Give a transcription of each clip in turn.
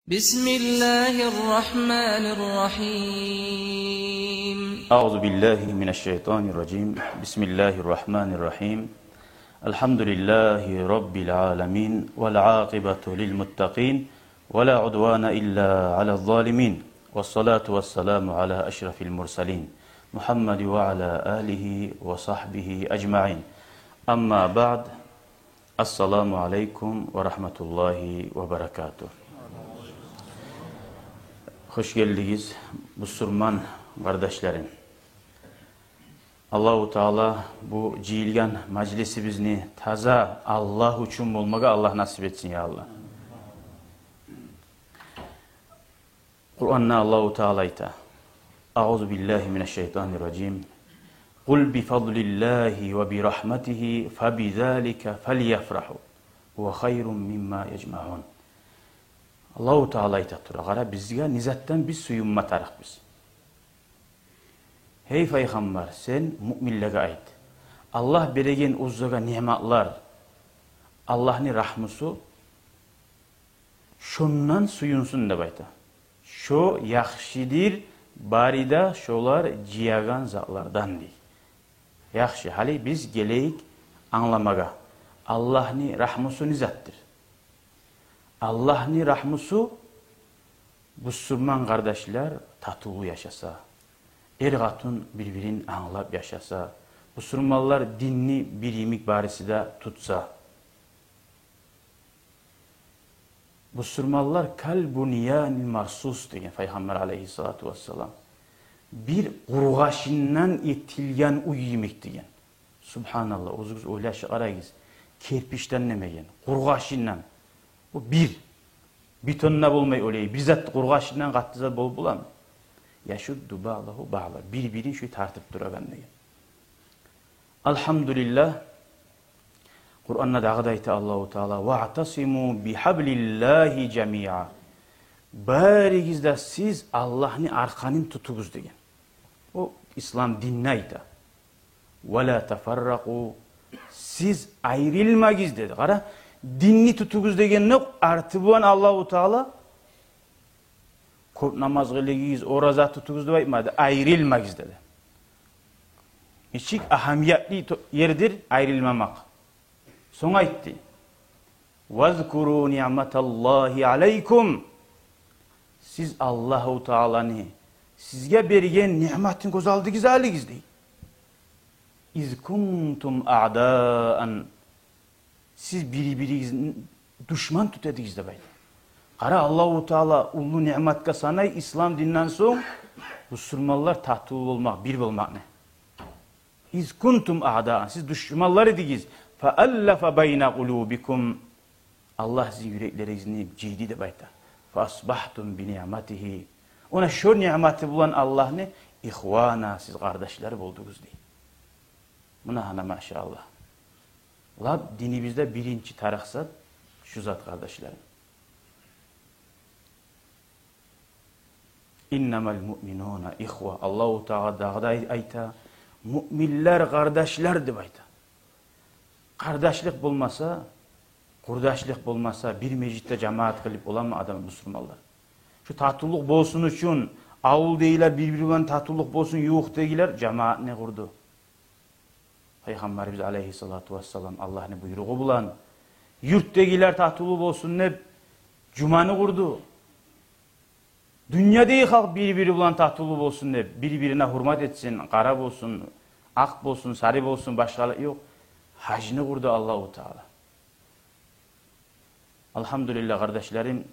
Bismillahirrahmanirrahim. Euzu billahi mineşşeytanirracim. Bismillahirrahmanirrahim. Elhamdülillahi rabbil alamin ve'l akibetu lil muttaqin ve la udvana illa alel zalimin. Vessalatu vesselamu ala eşrefil murselin. Muhammed ve ala alihi ve sahbihi ecmaîn. Amma ba'd. Esselamu aleyküm ve rahmetullahi ve berekatuh. Hoş geldiniz Müslüman kardeşlerim. Allahu Teala bu ciyilgan meclisi bizni taza Allah üçün olmaga Allah nasip etsin ya Allah. Kur'an'na Allahu Teala ayta. Euzu billahi mineşşeytanirracim. Kul bi fadlillahi ve bi rahmetihi fe bi zalika felyefrahu. Ve hayrun mimma yecmaun. Allahu Teala aytattır. Gara bizga nizattan biz suyunma tarıq biz. Hey Peygamber sen müminlere ayt. Allah beregen uzzaga nimetler, Allah'ın rahmusu şondan suyunsun deb ayta. Şo yaxşidir, barida şolar ciyagan zatlardan dey. Yaxşı, hali biz geleyik anlamaga. Allah'ın rahmusu nizattır. Allah'ın rahmusu Müslüman kardeşler tatulu yaşasa, er-gatun birbirini anlap yaşasa, Müslümanlar dinni birimik barisi de tutsa, Müslümanlar kalbuniyanil marsus degen Peygamber aleyhissalatu vesselam bir qurğaşından etilgen uy yemek degen. Subhanallah, o'zingiz o'ylashga qaraysiz. Kerpiçten nemegen, qurğaşından. O bir tonna bolmay olay. Bizzat qurğaşından qattiq zat bolup bulam. Yaşuddu ba'dahu ba'da. Bir-birini şu tartib turagan degen. Alhamdulillah. Qur'an'da dağıda ayta Allahu Teala va'tasimu bihablillahi cemi'a. Barigizda siz Allah'ın arkanın tutuguz degen. O İslam dinine ayta. Ve la teferraku. Siz ayrılmagiz dedi. Qara dinni tutuguz degen ne artı buan Allahu Teala ko'p namaz qilgiz, oraza tutuguz deb aytmadi, ayrılmagiz dedi. Hiç ahamiyatli yerdir ayrılmamak. Soň aytdı. Vazkuru ni'matallahi aleykum. Siz Allahu Teala'nı sizge bergen nimetin göz aldıgiz aligiz dey. İz kuntum a'daan. Siz biri-biringizni düşman tutadingiz deb aytdi. Qara Allahu Teala ulu nimetga sanay İslam dininden soň Müslümanlar tatulu olmak, bir bolmak ne? İz kuntum a'daan. Siz düşmanlar idigiz. Fa'allafa bayna qulubikum. Allah sizin yürekleringizni ciydi deb aytdi. Fa asbahtum bi ni'matihi. Ona şu nimeti bulan Allah'ını ihvana siz kardeşler buldunuz dey. Buna hana maşallah. Lab dinimizde birinci tarıksat şu zat kardeşlerim. İnnemel mu'minuna ihva. Allahu Teala dağda ayta. Müminler kardeşler deb ayta. Kardeşlik bulmasa, kurdaşlık bulmasa bir meclitte cemaat kılıp olan mı adam Müslümanlar? Şu tatuluk bolsun üçün avul deyler birbirinden tatuluk bolsun yok deyler cemaat ne kurdu? Peygamberimiz aleyhissalatu vesselam Allah'ın buyruğu bulan yurtdagilar tatulu bolsun ne cumanı kurdu. Dünyadaki halk birbiri bilen tatulu bolsun ne birbirine hürmet etsin, kara bolsun, ak bolsun, sarı bolsun, başkaları yok. Hacını kurdu Allahu Teala. Elhamdülillah kardeşlerim.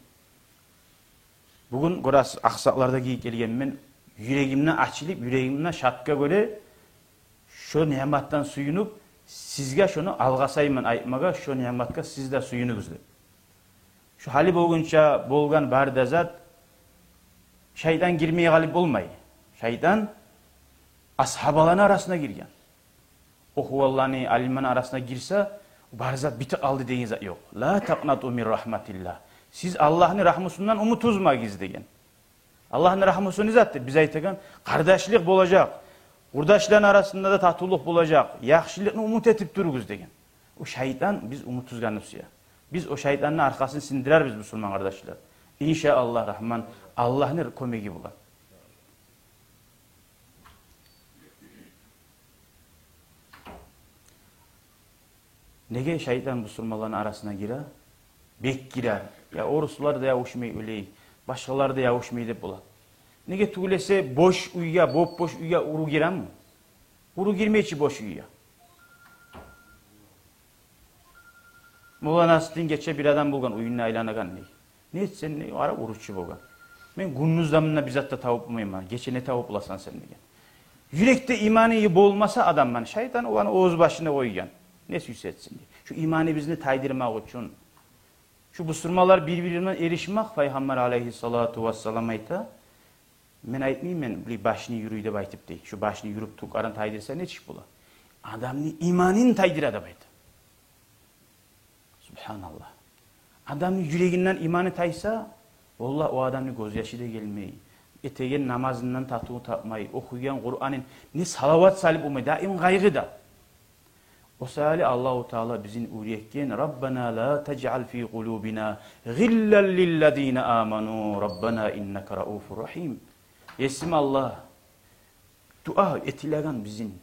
Bugün biraz aksaklarda gelgenmen yüreğimden açılıp yüreğimden şatka göre şu nimetten suyunup sizge şunu algasayman aytmaga şu nimetka siz de suyunuguz deb. Şu hali bolgunça bolgan barda zat şeytan girmeye galip olmay. Şeytan ashabaların arasına girgen. O huvallarını alimlerin arasına girse barzat biti aldı deyin zat yok. La taqnatu min rahmatillah. Siz Allah'ın rahmusundan umut uzmagiz degen. Allah'ın rahmusunu zattır. Biz aytagan kardeşlik bolacak. Kurdaşların arasında da tatuluk bulacak. Yaxşılıkны umut etip duruguz degen. O şeytan biz umutuzganıpsıya. Biz o şeytanın arkasını sindirer biz Müslüman kardeşler. İnşallah Rahman Allah'ın kömegi bulan. Nege şeytan Müslümanların arasına girer? Bek girer. Ya oruslar da yavuşmayı öyley. Başkaları da yavuşmayı dep bulan. Nege tügülese boş uyuya, boş uyuya uru giren mi? Uru girmeyiçi boş uyuya. Mola Nasrettin geçe bir adam bulgan uyunna aylanagan ne? Ne etsen ne ara uruççu bulgan. Men günnüz zamında bizatta tavuk bulmayım. Geçe ne tavuk bulasan sen degen. Yürekte imanı iyi bolmasa adam man şeytan o an oğuz başına koygan. Ne süsetsin diye. Şu imanı bizni taydırmak için. Şu Müslümanlar birbirine erişmek Peygamber aleyhissalatu vesselam ayta. Men aytmayayım men bir başını yürüyde baytıp dey. Şu başını yürüp tukaran taydırsa ne çık bula? Adamın imanını taydırada baytı. Subhanallah. Adamın yüreğinden imanı taysa vallahi o adamın gözyaşı da gelmeyi. Etegen namazından tatuğu tapmayı, okuyan Kur'an'ın ne salavat salip olmayı daim gaygı da. O sali Allahu Teala bizim uriyekken Rabbana la tec'al fi kulubina gillen lillezine amanu Rabbana inneke raufur rahim. Yesim Allah dua etilegan bizim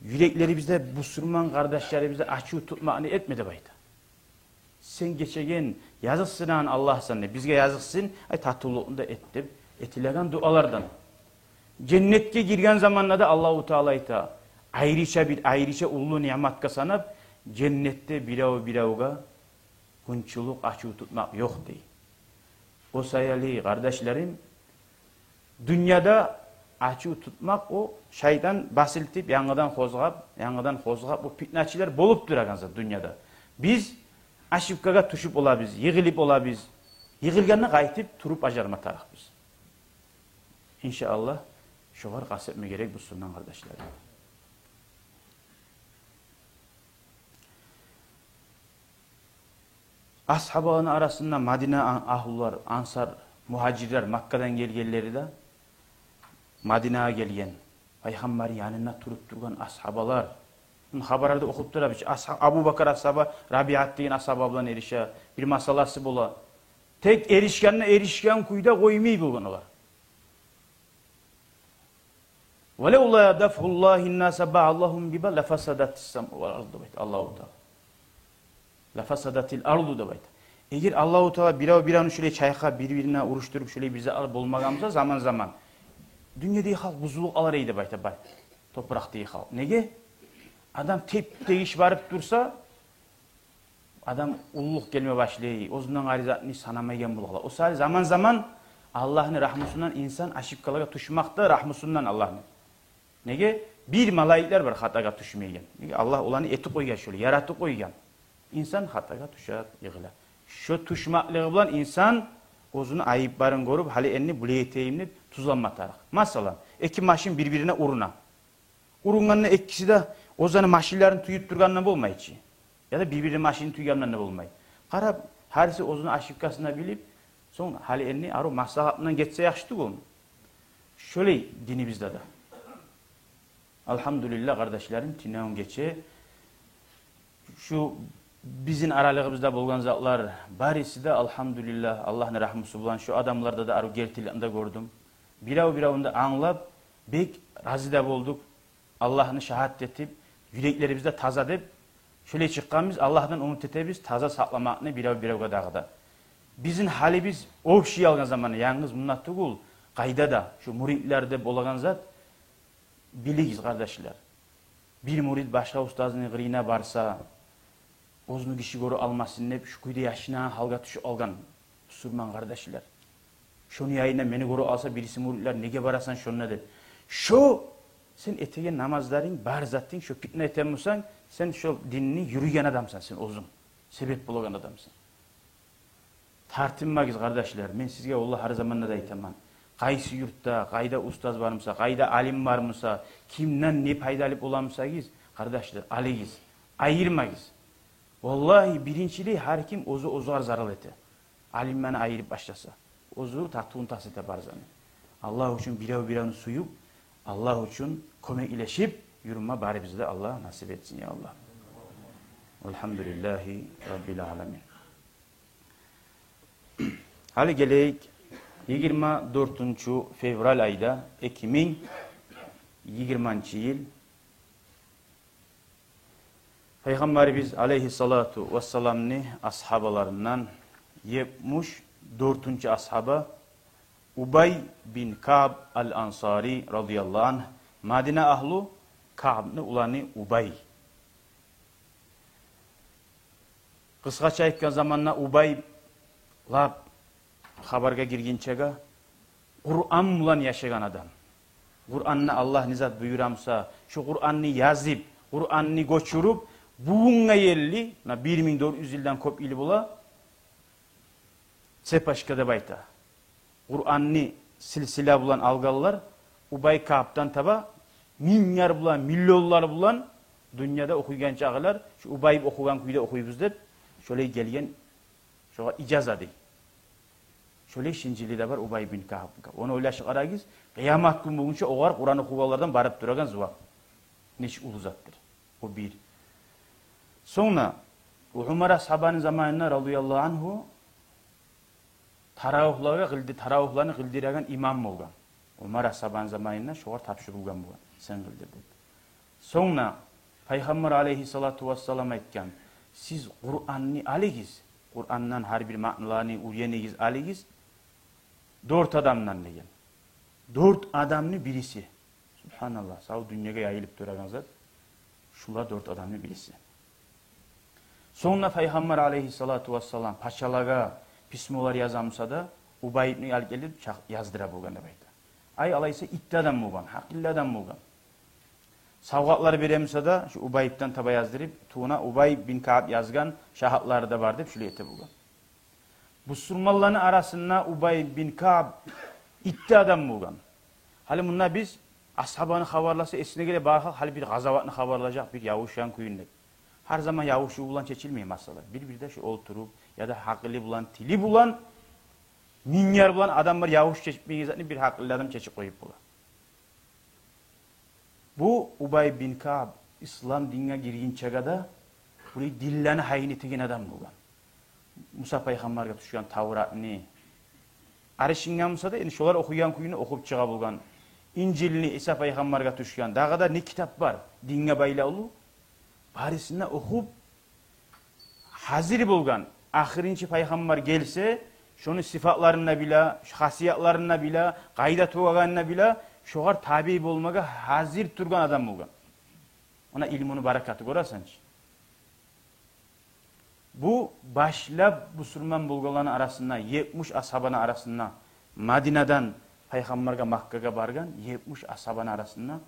yüreklerimizde Müslüman kardeşlerimize açığı tutmağını etmedi bayda. Sen geçegen yazıksınan Allah sana bizge yazıksın ay tatulluğunda ettip etilegan dualardan. Cennetke girgen zamanlarda Allahu Teala ayrıca ulu nimetka sanıp cennette biravga kunçuluk açığı tutmak yok dey. O sayılı kardeşlerim dünyada açığı tutmak o şeytan basıltıp yanıdan kozgap bu fitnaçiler bolup duragansa dünyada. Biz aşıpkaga tuşup olabız, yığılıp olabız. Yığılganını qaytıp turup ajarmatarıq biz. İnşallah şoğar kasıtma gerek bu sunan kardeşlerim. Ashabının arasında Madine ahullar, Ansar, muhacirler, Makka'dan gelgenleri de Madine'ye gelgen. Peygamber yanına turup durgan ashabalar. Haberlerde okup durab. Abu Bakar ashaba, Rabiat deyin ashaba bilan erişe. Bir masalası bola. Tek erişken kuyda koymayı bulgan olar. وَلَوْ لَا دَفْهُ اللّٰهِ النَّاسَ بَعَلَّهُمْ بِبَا لَفَسَدَتِ السَّمْءُ وَالْأَرْضُ بَيْتِ Allahu Teala. لَفَسَدَتِ الْأَرْضُ da bayt. Eğer Allahu Teala bir an şöyle çayka birbirine uruşturup şöyle bize alıp olmagamıza zaman dünyada halk buzuluk alır eydi bayta bay. Toprakta halk. Nege? Adam tep tegiş varıp dursa adam ulluk gelme başlayı. Ozundan garizatını sanamayan bulaklar. O sadece zaman Allah'ın rahmusundan insan aşıkkalara tuşmakta rahmusundan Allah'ın. Nege? Bir malayikler var hataga tuşmayan. Nege? Allah olanı eti koygan şöyle, yaratı koygan. İnsan hataga tuşar, yığılar. Şu tuşmaklığı bulan insan ozunu ayıpların görüp hali elini buleyeteyimli tuzlanmatarıq. Mesela iki maşin birbirine uruna. Urunganın ikkisi de ozanı maşinlerin tüyüp durganına bolmayıcı. Ya da birbirine maşinin tüyganlarına bolmayı. Qarab, harisi ozunu aşıkkasına bilip son hali elini aru maslahatından geçse yaxşıdır onu. Şöyle dinimizde de. Elhamdülillah kardeşlerim tinağın geçe. Şu bizim aralığımızda bolgan zatlar barisi de elhamdülillah Allah'ın rahmusu bulan şu adamlarda da aru gertilinde gördüm. Biravunda anlap bek razida bolduk. Allah'ını şahadet etip yüreklerimizde taza dep şöyle çıkkanımız Allah'tan umut etebіз taza saklamakını biravga dağıda. Bizim halimiz o şey algan zamanı yalnız bunlar tugul kayda da şu muritlerde bolagan zat biligiz kardeşler. Bir murid başka ustazının gırına barsa ozunu kişi görü almasın hep şu kuyda yaşına halga tuşu algan Müslüman kardeşler. Şunu yayına beni görü alsa birisi muridler nege barasan şununa der. Şu sen etegen namazların bar zattin şu fitne etemmusan sen şu dinini yürüyen adamsan sen ozun. Sebep bulagan adamsın. Tartınmagiz kardeşler. Men sizge Allah her zamanla da aytaman. Qaysı yurtta, qayda ustaz barmısa, qayda alim barmısa, kimden ne paydalıp olamısa giz, kardeşler, aligiz, ayırmagiz. Vallahi birinciliği her kim ozuar zaral ete. Alim beni ayırıp başlasa. Ozu tatuğun tasete barzanı. Allah için biravını suyup, Allah için kömek ileşip, yürüme bari bize de Allah nasip etsin ya Allah. Elhamdülillahi Rabbil alemin. Hali geleyik 24 fevral ayda 2020 yıl Peygamberimiz aleyhissalatu vesselam'ni ashabalarından 74. ashaba Ubay bin Ka'b al-Ansari radıyallahu anh Madine ahlu Ka'b'ni ulanı Ubay. Kıskaça aytkan zamanla Ubay lab habarga girginçega Kur'an bulan yaşagan adam. Kur'an'ni Allah nizat buyuramsa, şu Kur'an'ni yazıp, Kur'an'ni göçürüp, buğunga yerli, 1400 yıldan köp ili bula, sepaşkada bayta. Kur'an'ni silsile bulan algalılar, Ubay Ka'b'dan taba, milyar bulan, milyonlar bulan, dünyada okuygan çağılar, şu Ubay okugan kuyda okuyubuz dep, şöyle gelgen, şöyle icazat değil. Şöyle şincili de var Ubay bin Ka'b. Onu oylaşık aragiz, kıyamet gün boyunca oğar Kur'an okugalardan barıp duragan zıvak. Neşi uluzattır. O bir. Sonra Umar ashabanın zamanında radıyallahu anhu taravihlarını kıldiragan imam olgan. Umar ashabanın zamanında şoğar tapşırılgan bolgan. Sen kıldır dedi. Sonra Peygamber aleyhissalatu vesselam aytgan, siz Kur'an'ni aligiz. Kur'an'dan her bir ma'nılarını uyenigiz aligiz. 4 adamdan degen. 4 adamni birisi. Subhanallah. Sağ dünyaya yayılıp duragan zat. Şula 4 adamni birisi. Sonra Peygamber aleyhissalatu vesselam paşalaga pismolar yazamsa da Ubay ibn al gelip yazdıra bolgan deydi. Ay alaysa itti adam bolgan, hakilli adam bolgan. Savgatlar beremse da şu Ubay ibn taba yazdırıp tuğuna Ubay bin Ka'b yazgan şahatları da var dep şule ete bolgan. Bu surmalların arasında Ubay bin Ka'b itti adam bolgan. Hali bunlar biz ashabanı habarlasa esine gele barha hali bir gazavatını habarlayacak bir yavuşan kuyunluk. Her zaman yavuşu bulan çeçilmeyi masalar. Bir de şu oturup ya da haklı bulan, tili bulan, minyar bulan adamlar yavuş çeçmeyi zaten bir haklı adam çeçip koyup bulan. Bu Ubay bin Ka'b İslam dinine girgin çagada burayı dilleni hayni tegen adam bulan. Musa Peygamber'e düşen Tavrat'ni arışıngan Musa da şolar okuyan kuyunu okup çıga bulgan. İncil'ni İsa Peygamber'e düşen. Daha kadar ne kitap var dinine baylaulu. Parisinde okup hazır bulgan. Ahirinci Peygamber gelse şunu sıfatlarına bile, hasiyatlarına bile, kayda tuğaganına bile şoğar tabi bulmaga hazır turgan adam bulgan. Ona ilmini barakatı görürsen. Bu başla Müslüman bulgaların arasında 70 ashabının arasında Madine'den Peygamber'e Makka'ya bargan 70 ashabının arasında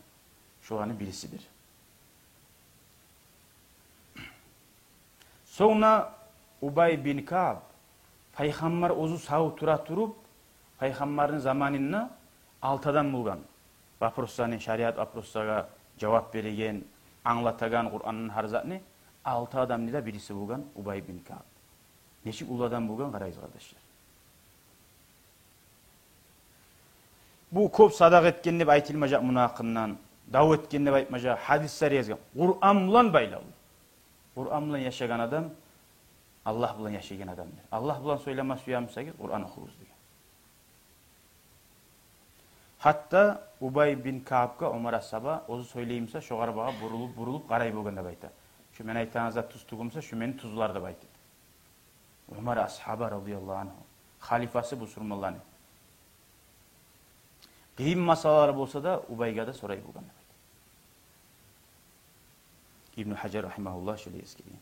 şu anı birisidir. Sonra Ubay bin Ka'b Peygamber ozu sağ tura turup Peygamber'in zamanında altadan bulgan. Vaproslarını şariat vaproslarına cevap verigen, anlatagan Kur'an'ın harzatını 6 adamlı da birisi bulgan Ubay bin Ka'b. Neşik uladan bulgan karayız kardeşler. Bu köp sadak etken deb aytılmajak muna hakkından, dav etken deb aytmajak, hadisler yazgan. Kur'an bulan baylalı. Kur'an bulan yaşagan adam, Allah bulan yaşagan adamdır. Allah bulan söylemez suyamsakiz, Kur'an okuruz diyor. Hatta Ubay bin Ka'b'ga Umar ashaba ozu söyleyimse şoğar bağa burulup qaray bolgan deb aytadi. Şu men aytanızda tuz tugumsa şu meni tuzlar deb aytadi. Umar ashaba radıyallahu anhu halifası bu surmallarni. Qiyin masalalar bolsa da Ubayga da soray bolgan deb aytadi. İbn Hacer rahimahullah şöyle eskiriyor.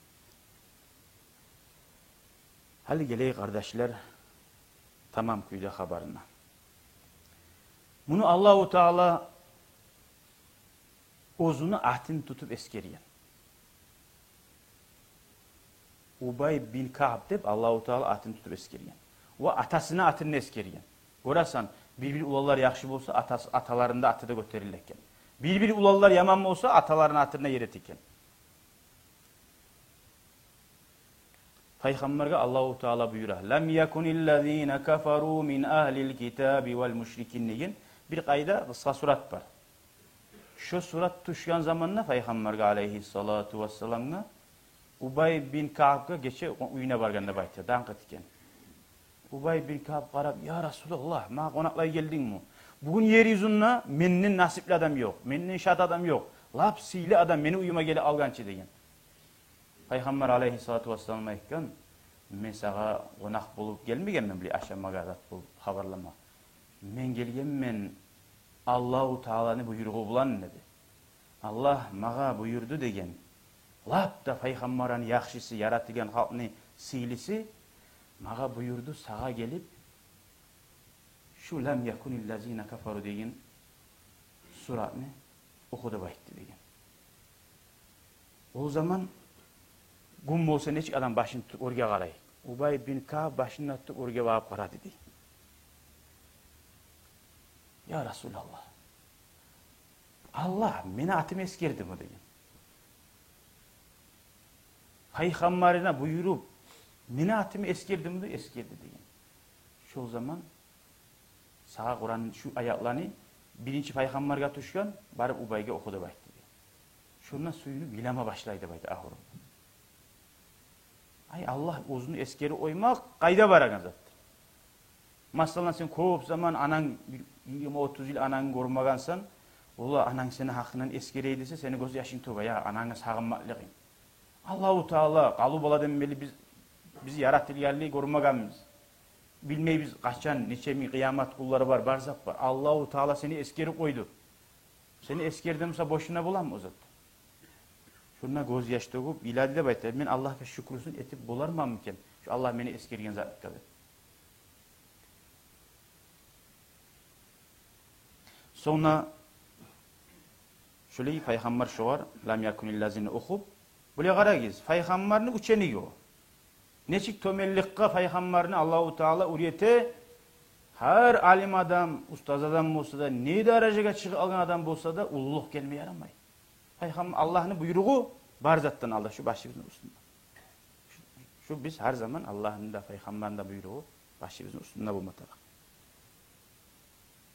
Hali geley kardeşler tamam kuyda habarına. Bunu Allahu Teala ozunu ahdini tutup eskeriyen. Ubay bin Ka'b deb Allahu Teala ahdini tutup eskeriyen. Ve atasına atını eskeriyen. Orasan bir ulallar yaxşı bolsa atalarında atı da göterilekken. Bir ulallar yaman olsa atalarının atına yer etikken. Peygamber'e Allahu Teala buyurar. Lem yekunillezine kafaru min ahlil kitabi vel müşrikin deyin. Bir kayda kısa surat var. Şu surat tuşyan zamanla Peygamber'e aleyhissalatu vesselam'a Ubay bin Ka'b'a geçe uyuna barganda baytı. Danqat iken. Ubay bin Ka'b qarab, "Ya Rasulullah, mağa qonaklay geldingmi? Bugün yeryüzünde menden nasipli adam yok, menden şat adam yok. Lap siyli adam meni uyuma gele algançı" degen. Peygamber aleyhissalatu vesselam aytkan, "Men sağa qonak bolup gelmegenmen bile aşamaga zat bolup habarlama. Men gelgenmen Allahu Taala'nın buyruğu bulan" dedi. Allah mağa buyurdu degen. Lap da Peygamber'in yaxşısı, yaratılan halkını siylisi mağa buyurdu sağa gelip şu lem yakunillazine kafaru degen suratını okudu bayttı degen. O zaman gum bolsa neçik adam başını tutup orga qaray. Ubay bin Ka'b başını tutup orga barıp qaradı dedi. "Ya Resulallah, Allah meni atım eskerdi mi?" degen. Peygamberine buyurup meni atımı eskerdi mi? Eskerdi degen. Şu zaman sağa Kur'an'ın şu ayaklarını birinci Peygamber'e tuşkan barıp Ubay'ga okudu bayttı. Şundan suyunu bilama başlaydı baydı ahırım. Ay Allah uzunu eskeri oymak kayda baragan zattır. Masalan sen köp zaman anan 20-30 yıl ananı görmegansan, ola anan seni hakkından eskereydi seni göz yaşın toba ya ananı sağınmaklıqın. Allahu Teala qalı bola demeli biz yaratılganlığı görmeganmiz. Bilmey biz kaçan neçe mi kıyamet kulları var, barzak var. Allahu Teala seni eskeri koydu. Seni eskerdimse boşuna bulan mı o zat? Şuna göz yaş döküp iladile baytar. Men Allah'a şükürsün etip bularmam mıken? Şu Allah beni eskergen zat kadı. Sonra şöyle Peygamber şoğar, lam yakunillazine okup, buraya qaragiz, Peygamber'in uçeni o. Neçik tömellikka Peygamber'ini Allahu Teala uriyete, her alim adam, ustaz adam olsa da, ne dereceye çıkıp algan adam olsa da, ululuk gelmeye yaramay. Peygamber Allah'ın buyruğu bar zattan Allah şu başımızın üstünde. Şu biz her zaman Allah'ın da Peygamber'in de buyruğu başımızın üstünde bulmatak.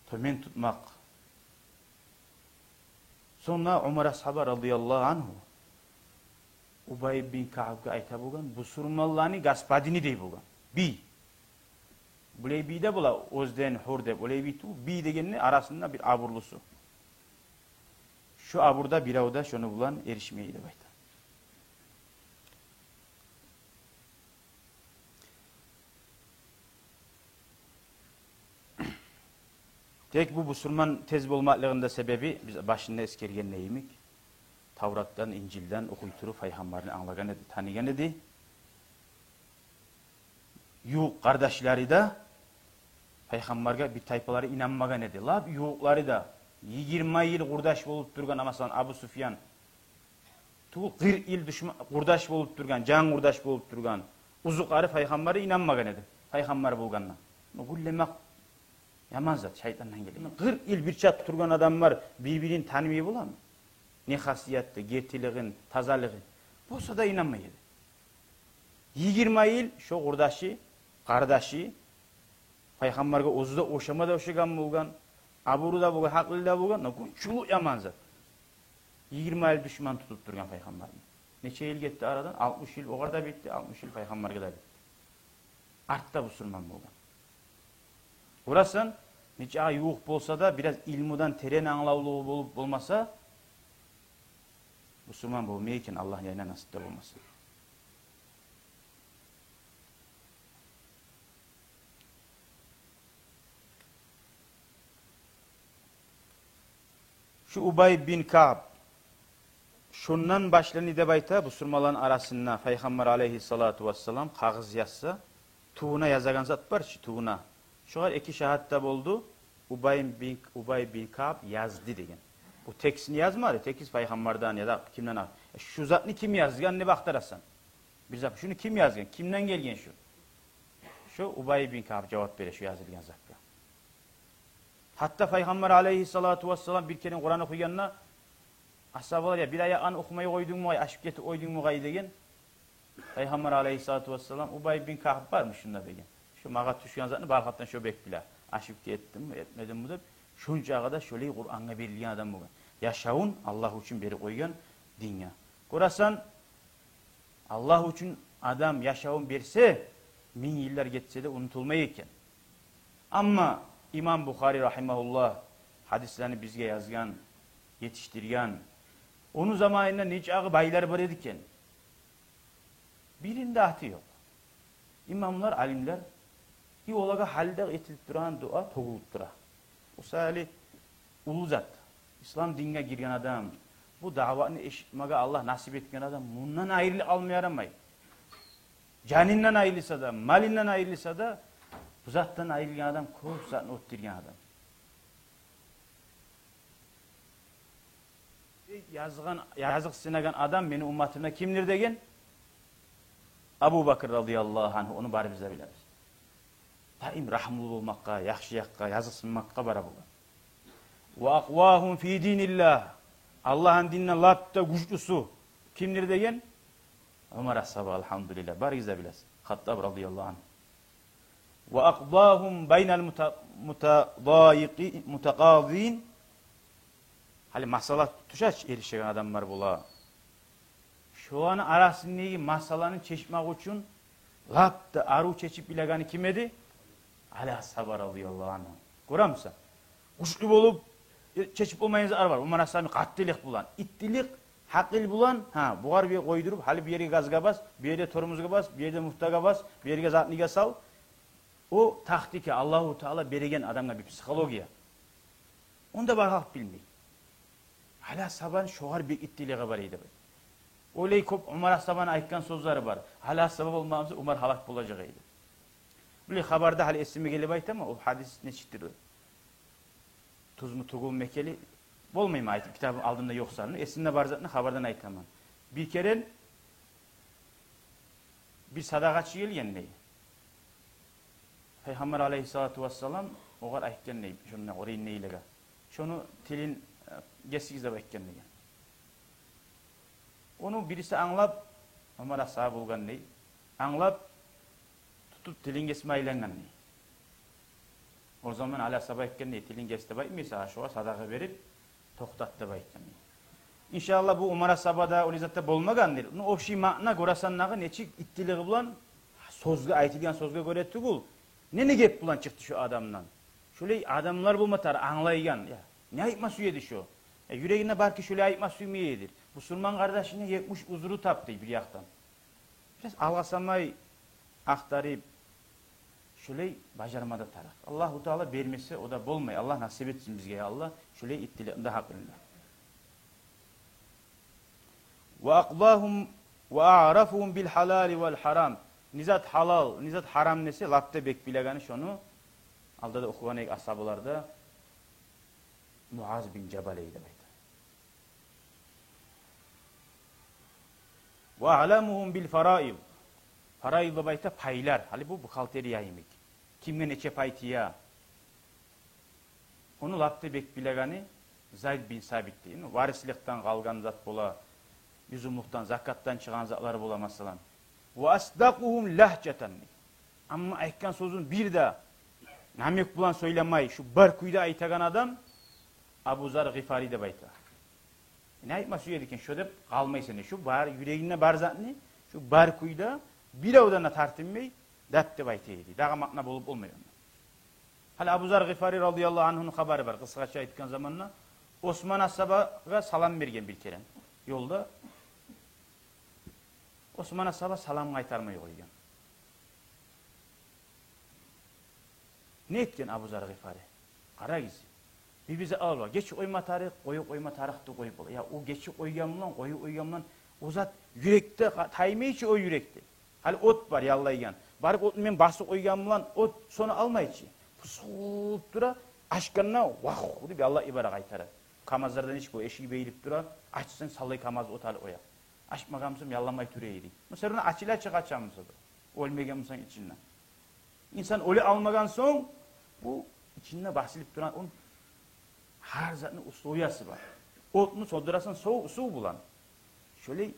Tömen tutmak. Sonra Umar ashabı radıyallahu anhu Ubay bin Ka'b'a ayta bulgan, bu surmallarını gaspadini dey bulgan. Bi. Bulay bi de bula ozden hur de bulay bi tu bi degeninin arasında bir aburlusu. Şu aburda bir avda şunu bulan erişmeyi de bayta. Tek bu Müslüman tez bulmaklığında sebebi biz başında eskergen neyimik? Tavrat'tan, İncil'den okuyturu Peygamberini anlagan edi, tanıgan edi. Yuğ kardeşleri de Peygamber'e bir taypaları inanmagan edi. Lab yuğları da 20 yıl kurdaş bolup durgan amasan Abu Sufyan. Tu 40 yıl düşman kurdaş bolup durgan, can kurdaş bolup durgan. Uzuqları Peygamber'e inanmagan edi. Peygamber bulganna. Gullemek yaman zat şeytandan geliyor. 40 yıl bir çat turgan adamlar birbirini tanımıyor bular mı? Ne hasiyatı, gertiliğin, tazalığın. Bolsa da inanmaydı. 20 yıl şu kurdaşı, kardeşi Peygamber'e ozuda oşamada oşagan bulgan, aburuda bulgan, haklıda bulgan, çulu yaman zat. 20 yıl düşman tutup durgan Peygamber'in. Neçe yıl gitti aradan? 60 yıl o kadar bitti, 60 yıl Peygamber'e de bitti. Artta Müslüman bulgan. Burasın, neçe ay yuğuk bolsa da biraz ilmudan teren anlavlığı bolup olmasa, Müslüman bulmayken Allah yayına nasip de olmasın. Şu Ubay bin Ka'b şundan başlanı de bayta Müslümanların arasında Peygamber aleyhissalatu vesselam kağız yazsa tuğuna yazagan zat var ki tuğuna. Şular iki şahatta oldu. Ubay bin Ka'b yazdı degen. Bu tekstini yazmadı. Tekst Peygamber'den ya da kimden al. Şu zatını kim yazgan ne baktarasan. Bir zat şunu kim yazgan? Kimden gelgen şu? Şu Ubay bin Ka'b cevap verir şu yazılgan zatga. Hatta Peygamber aleyhissalatu vesselam bir kere Kur'an okuyanına ashablar ya bir ayağın okumayı koydun mu, aşık geti koydun mu gay degen. Peygamber aleyhissalatu vesselam Ubay bin Ka'b var mı şunda degen. Şu mağa tuşyan zatını barkattan şu bekbila. Aşık ettim mi etmedim mi deb şunca kadar şöyle Kur'an'a verilgen adam bu. Yaşavun Allah için beri koygan dünya. Korasan Allah için adam yaşavun berse 1000 yıllar geçse de unutulmayıken. Ama İmam Bukhari rahimahullah hadislerini bizge yazgan, yetiştirgen, onun zamanında neçe baylar var ediken, birinde ahti yok. İmamlar, alimler, olaga halde etilip duran dua togulup dura. O sali ulu zat, İslam dinine girgen adam, bu davanı eşitmege Allah nasip etken adam, bundan ayrılık almaya yaramay. Caninden ayrılsa da, malinden ayrılsa da, bu zattan ayrılgan adam, көп zatını öttürgen adam. Yazık sınagan adam beni ummatına kimdir degen? Abu Bakır radıyallahu anh, onu bari bize biliriz. Daim rahmul olmakka, yaxşı yakka, yazık sınmakka bara bulan. Ve akvahum fi dinillah. Allah'ın dinine lapta güçlüsü. Kimdir degen? Ömer Ashaba elhamdülillah. Bari bize biliriz. Hattab radıyallahu anh. Ve akvahum beynel mutakazin. Hali masala tutuşaç erişen adamlar bula. Şu an arasındaki masalanı çeşmek için lapta aru çeçip bileganı kim edi? Ali Ashaba radıyallahu anh. Görür müsün? Güçlü olup çeçip olmayınca ar var. Umar Ashaba kattilik bulan. İttilik, hakil bulan. Buğar bir koydurup hali bir yere gazga bas, bir yere torumuzga bas, bir yere muhtaga bas, bir yere zatniga sal. O taktike Allahu Teala beregen adamga bir psikolojiya. Onda var halk bilmeyi. Ali Ashaba'nın şoğar bir ittiliği var idi. Öyle köp Umar Ashaba'nın aytkan sözleri var. Ali Ashaba olmamızda Umar halak bulacak idi. Böyle haberda hali esime gelip ayt ama o hadis ne çittir o? Tuz mu tugul mekeli bolmayayım aytım. Kitabın aldığımda yok sarını. Esimde var zaten haberden aytamam. Bir kere bir sadakaçı gelgen ney? Peygamber aleyhissalatu vesselam o kadar aytken ney? Şunu orayı neyle? Şunu tilin geçsizde aytken ney? Onu birisi anlap Ömer Ashab olgan ney? Anlap tutup tilin geçme aylangan ney? O zaman Ali Ashab aytken ney? Tilin geçte baytmıysa aşağı sadaka verip toktattı baytken ney? İnşallah bu Umar Ashaba'da o lizatta bolmagan ney? O şey makna gorasannağı neçik ittiliği bulan sözge aytilgan sözge göre tugul. Ne gep bulan çıktı şu adamdan? Şöyle adamlar bulmatar anlaygan ya. Ne aytma suyedi şu? Yüreğine barki şöyle aytma suymeyedir. Bu Süleyman kardeşine yekmiş uzuru taptı bir yaktan. Biraz algasamay aktarıp şöyle bacarmada tarak. Allahu Teala vermesi o da bolmay. Allah nasip etsin bizge ya Allah. Şöyle ittiliğinde hakkında. Ve aqdahum ve a'rafuhum bil halal vel haram. Nizat halal, nizat haram nesi? Lapta bek bilegani şunu. Alda da okugan ashablarda Muaz bin Cebel'eydi bayta. Ve a'lamuhum bil faraid. Faraid bayta paylar. Hali bu buhalteriya yemek. Kimge neçe paytiya? Onu lapta bek bilegani Zayd bin Sabit deyin. Varislikten kalgan zat bola, yüzümlükten, zakattan çıkan zatlar bola masalan. Ve asdaquhum lahceten. Amma aytkan sözün bir de namek bulan söylemay şu bar kuyda aytagan adam Abu Zar Gıfari de bayta. Ne aytma suyediken şu dep kalmaysa şu bar yüreğine bar zatni şu bar kuyda bir avdana tartınmay datte baytaydı. Dağa makna bolup olmuyor. Hal Abu Zar Gıfari radıyallahu anh'ın haberi var. Kısaca aytkan zamanla Osman Ashaba'ga salam bergen bir kere. Yolda Osman Ashaba salam qaytarmay koygan. Ne etken Abu Zar Gıfari? Qara gizi. Bir bize alva. Geç oyma tarih, oyma tarihte koyup ol. Ya o geçi oygamlan, oygamlan o zat yürekte taymayçı o yürekte. Hal ot var yallaygan. Barıp ot men bası oygamlan ot sonu almayçı. Pusup dura aşkanna vah dip Allah ibara qaytara. Kamazlardan hiç bu eşiği beylip dura açsın sallay kamaz otal oya. Açmagamsın yallamay türeydi. Mesela açıyla çıkaçamızdı. Olmagamsın içinden. İnsan öyle almagan son bu içinde bahsilip duran onun her zatının soyası var. Otunu sodurasın su bulan. Şöyle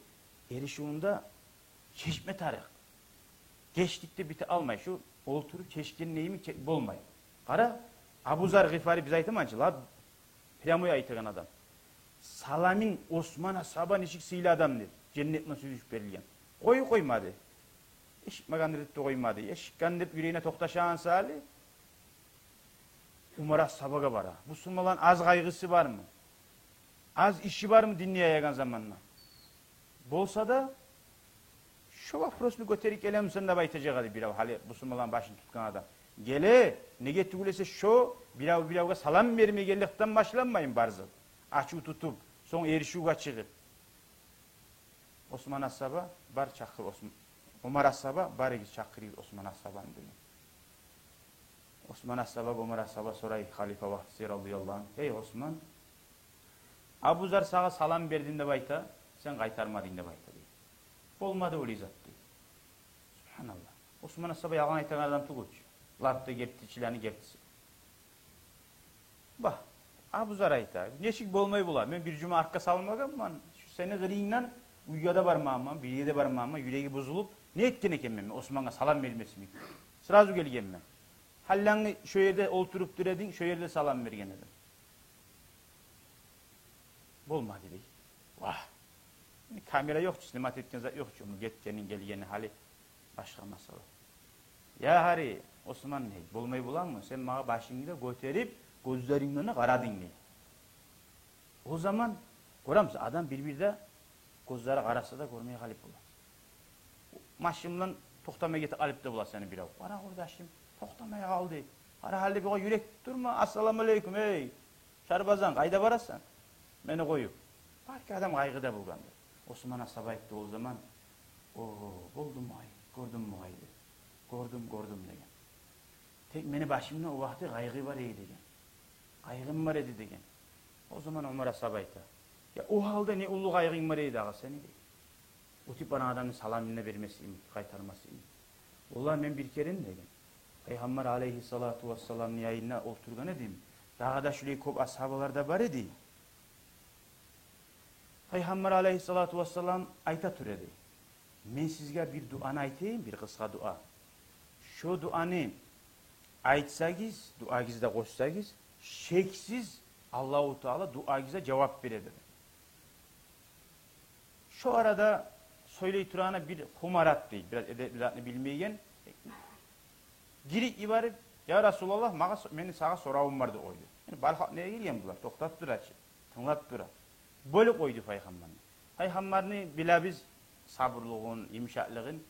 erişiğinde çeşme tarih. Geçtikte biti almay. Şu olturu çeşkenin neyimi bolmay. Kara Abu Zar Gıfari biz aytamançı. La Piramoya aytagan adam. Salamin Osman Ashaba neşik sıyla adamdır. Cennetle süzüş verilgen. Koymadı. Eşitmegandırıp da koymadı. Eşitgandırıp yüreğine toktaşan sali Umara sabaga bara. Bu sunmalan az kaygısı var mı? Az işi var mı dinleyeyen zamanla? Bolsa da şu vaprosunu göterik elem sında baytacak hadi birav hali bu sunmalan başını tutkan adam. Gele ne getugulese şu biravga salam vermeye geldikten başlanmayın barzı. Açığı tutup son erişuğa çıkıp. Osman Asaba bar çakır Osman. Umar Asaba bar çakır Osman Asaba'nın diyor. Osman Asaba Umar Asaba soray halife Vahdisi radıyallahu anh. Hey Osman. Abu Zar sağa salam verdiğinde bayta sen kaytarmadığında bayta diyor. Olmadı öyle zat diyor. Subhanallah. Osman Asaba yalan aytan adam tuğuç. Lapta gertçilerini gertisi. Bah. Abu Zar ayta. Neşik bolmayı bular. Ben bir cuma arka salmagam man. Seni gırıyla uyuyada barmağıma, bir yerde barmağıma yüreği bozulup ne etken ekemmem Osman'a salam vermesi mi? Sırazı gelgemmem. Hallanı şu yerde oturup duredin, şu yerde salam vergen edim. Bolmadı bey. Vah. Kamera yok, sinemat etken zat yok. Onu getkenin gelgeni hali başka masala. Ya hari Osman ne? Bolmayı bulan mı? Sen bana başını götürüp gözlerinden karadın ne? O zaman görürsün adam bir gözleri karasa da görmeye galip olur. Maşımdan toktamaya getir alıp da bular seni bir av. Bana kardeşim toktamaya kaldı. Hara halde bir yürek durma. Assalamu aleyküm ey. Şarbazan kayda varasın. Beni koyup. Belki adam kaygıda bulgandı. Osman Asaba etti o zaman. Buldum mu ay. Gördüm mu ay. Gördüm degen. Tek beni başımda o vakti kaygı var ey degen. Kaygım var edi degen. O zaman Umar Asaba etti. Ya o halde ne ulu kaygın var ey dağı seni degen. O tip bana adamın salamine vermesiyim, kaytarmasıyım. Vallahi ben bir kere degen. Peygamber aleyhissalatu vesselam'ın yayınına oturgan edim. Daha da şöyle kop ashabalarda var idi. Peygamber aleyhissalatu vesselam ayta türedi. Men sizge bir duanı aytayım, bir kısa dua. Şu duanı aytsagiz, duagizde koşsagiz, şeksiz Allah-u Teala duagize cevap verir. Şu arada söyleyip durana bir humarat değil, biraz edebiyatını bilmeyen. Giri ibaret, ya Resulallah, beni sağa sorağım vardı oydu. Yani balhak neye geleyim bunlar? Toktat durar, tınlat durar. Böyle koydu Peygamber'ini. Peygamber'ini bile biz sabırlığın, imşaklığın,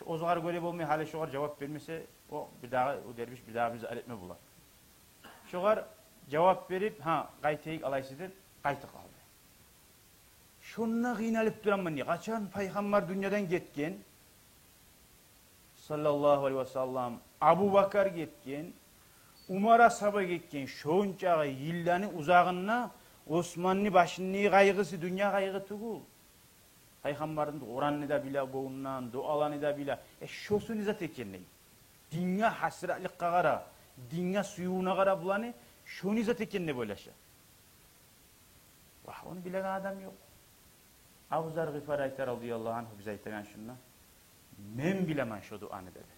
o zaman göre olmayı hala şu kadar cevap vermese, o derviş bir daha bizi öğretme bular. Şu kadar cevap verip, kaytayık alaysıdır, kaytı kaldı. Şununla kıynalıp duran ben, kaçan Peygamber dünyadan gitken, sallallahu aleyhi ve sellem, Abu Bakar gitken, Umar Asaba gitken, şoğuncağı yıllarını uzağına, Osmanlı başını kaygısı, dünya kaygı tuğul. Peygamberin Kur'an'ı da bile, boğundan, dualarını da bile, şosun izah tekenleyin. Dünya hasretlik kağara, dünya suyuna kara bulanı, şunu izah tekenle böyle şey. Vah, onu bilen adam yok. Abu Zar Gıfari aytar radıyallahu anh bize aytagan şundan. Men bilemem şu duanı dedi.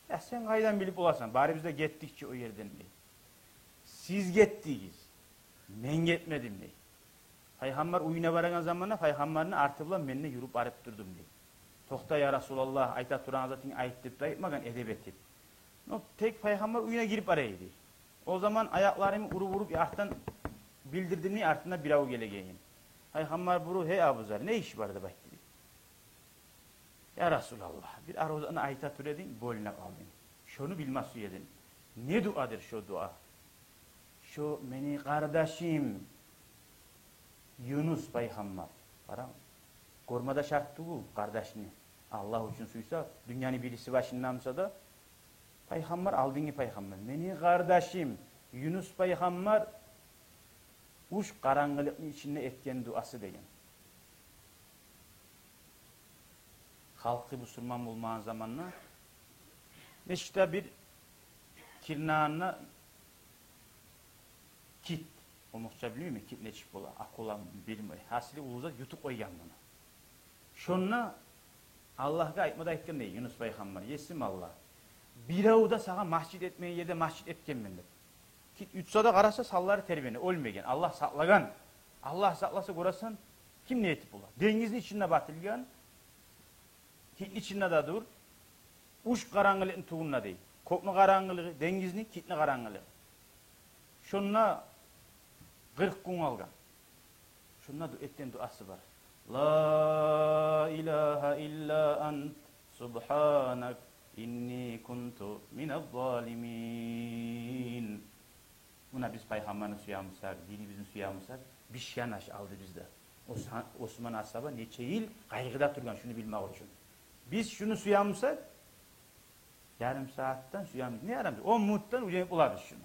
Ya sen kaydan bilip olasın. Bari biz de gittikçe o yerden değil. Siz gittiniz. Men gitmedim değil. Peygamber uyuna varan zamanla Peygamberin artıbla benimle yürüp arıp durdum değil. Tokta ya Resulallah ayta turan zaten ayıttip da etmegen edep etip. No, tek Peygamber uyuna girip araydı. O zaman ayaklarımı vurup arttan bildirdiğini artında bir av geleceğim. Peygamber buru hey Abu Zar ne iş vardı baktı. Ya Resulallah bir arozanı ayta türedin boyuna kaldın. Şunu bilmez yedin. Ne duadır şu dua? Şu beni kardeşim Yunus Peygamber. Param. Kormada şart bu kardeşini. Allah için suysa dünyanın birisi başındansa da Peygamber aldığını Peygamber. Beni kardeşim Yunus Peygamber uç karanlıkın içinde etken duası degen. Halkı Müslüman bulmağın zamanla işte bir kirnağına kit olmuşça biliyor musun? Kit ne çıp ola, akola bilmiyor. Hasili uluza yutup koygan bunu. Şunla Allah'a aytmada aytken değil Yunus Peygamber. Yesim Allah. Bir avuda sağa masjid etmeye yerde masjid etken bende. Kit uçsa da karasa salları terbiyeni ölmegen. Allah saklagan. Allah saklasa görasın kim ne etip ola. Denizin içinde batılgan. Kitli içinde de dur. Uç karanlığın tuğunna değil. Kopnu karanlığı, dengizini, kitli karanlığı. Şununla 40 gün algan. Şununla etten duası var. La ilahe illa ant subhanak inni kuntu minel zalimin. Buna biz peygamberini suyamızsak, dinimizin suyamızsak, bir şanaş aldı bizde. Osman Asaba neçe yıl kaygıda durgan, şunu bilmek için. Biz şunu suyamızsak, yarım saatten suyamız. Ne yaramız? 10 minuttan uyanıp bulabilir şunu.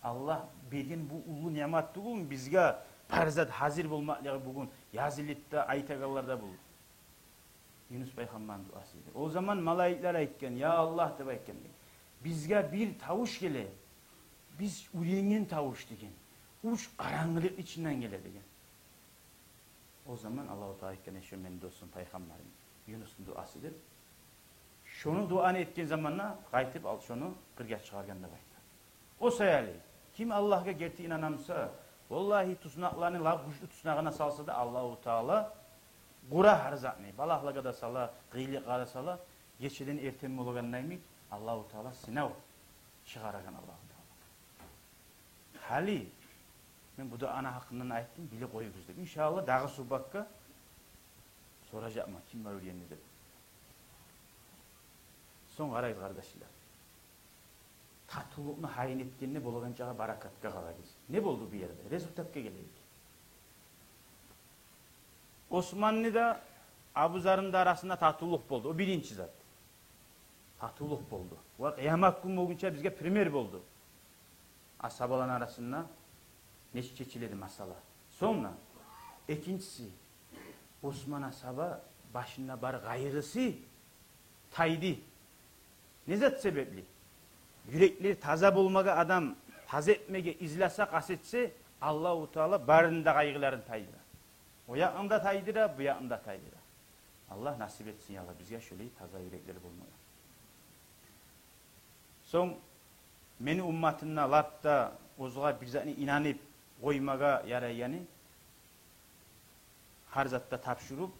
Allah bedin bu ulu nimet bugün bizge parzat hazır bulmakla bugün yazılıkta, aytagalarda bulur. Yunus Peygamber'in duasıydı. O zaman malaikler aytken, ya Allah da aytken, bizge bir tavuş gele, biz uyanın tavuş degen, uç karanlık içinden gele degen. O zaman Allah-u Teala aytken, eşemen dostum Peygamber'in Yunus'un duasıdır. Şunu duanı etken zamanla kaytıp al şunu kırgaç çıkarganda baytar. O sayali. Kim Allah'a gerçi inanamsa, vallahi tusnaklarını la kuşlu tusnağına salsa da Allah-u Teala gura harzatni. Balahlaga da sala, gıyliqa da sala, geçeden ertem olgan neymi? Allah-u Teala sınav çıkaragan Allah-u Teala. Hali men bu da ana hakkından ayttim, bile koyubuz deb. İnşallah dağı subakka soracakma kim var öyle deb. Son qarayız kardeşler. Tatuluknu hayin ettiğinde bolagancağa barakatka qalagız. Ne boldu bu yerde? Rezultatga geleydik. Osmanlı'da Abuzar'ın da arasında tatuluk boldu. O birinci zat. Tatuluk boldu. O kıyamet günü boyunca bizge primer boldu. Asabaların arasında neçe çeçiledi masala. Sonra ikincisi Osman Asaba başında bar gayrısı taydi. Ne zat sebepli? Yürekleri taza bulmaga adam taz etmege izlasa kasetse Allah-u Teala barında kaygıların taydıra. O yakında taydıra, bu yakında taydıra. Allah nasip etsin ya Allah bizge şöyle taza yürekleri bulmaya. Son meni ummatına lapta ozuğa bir zatını inanıp koymaga yarayanı har zatta tapşırıp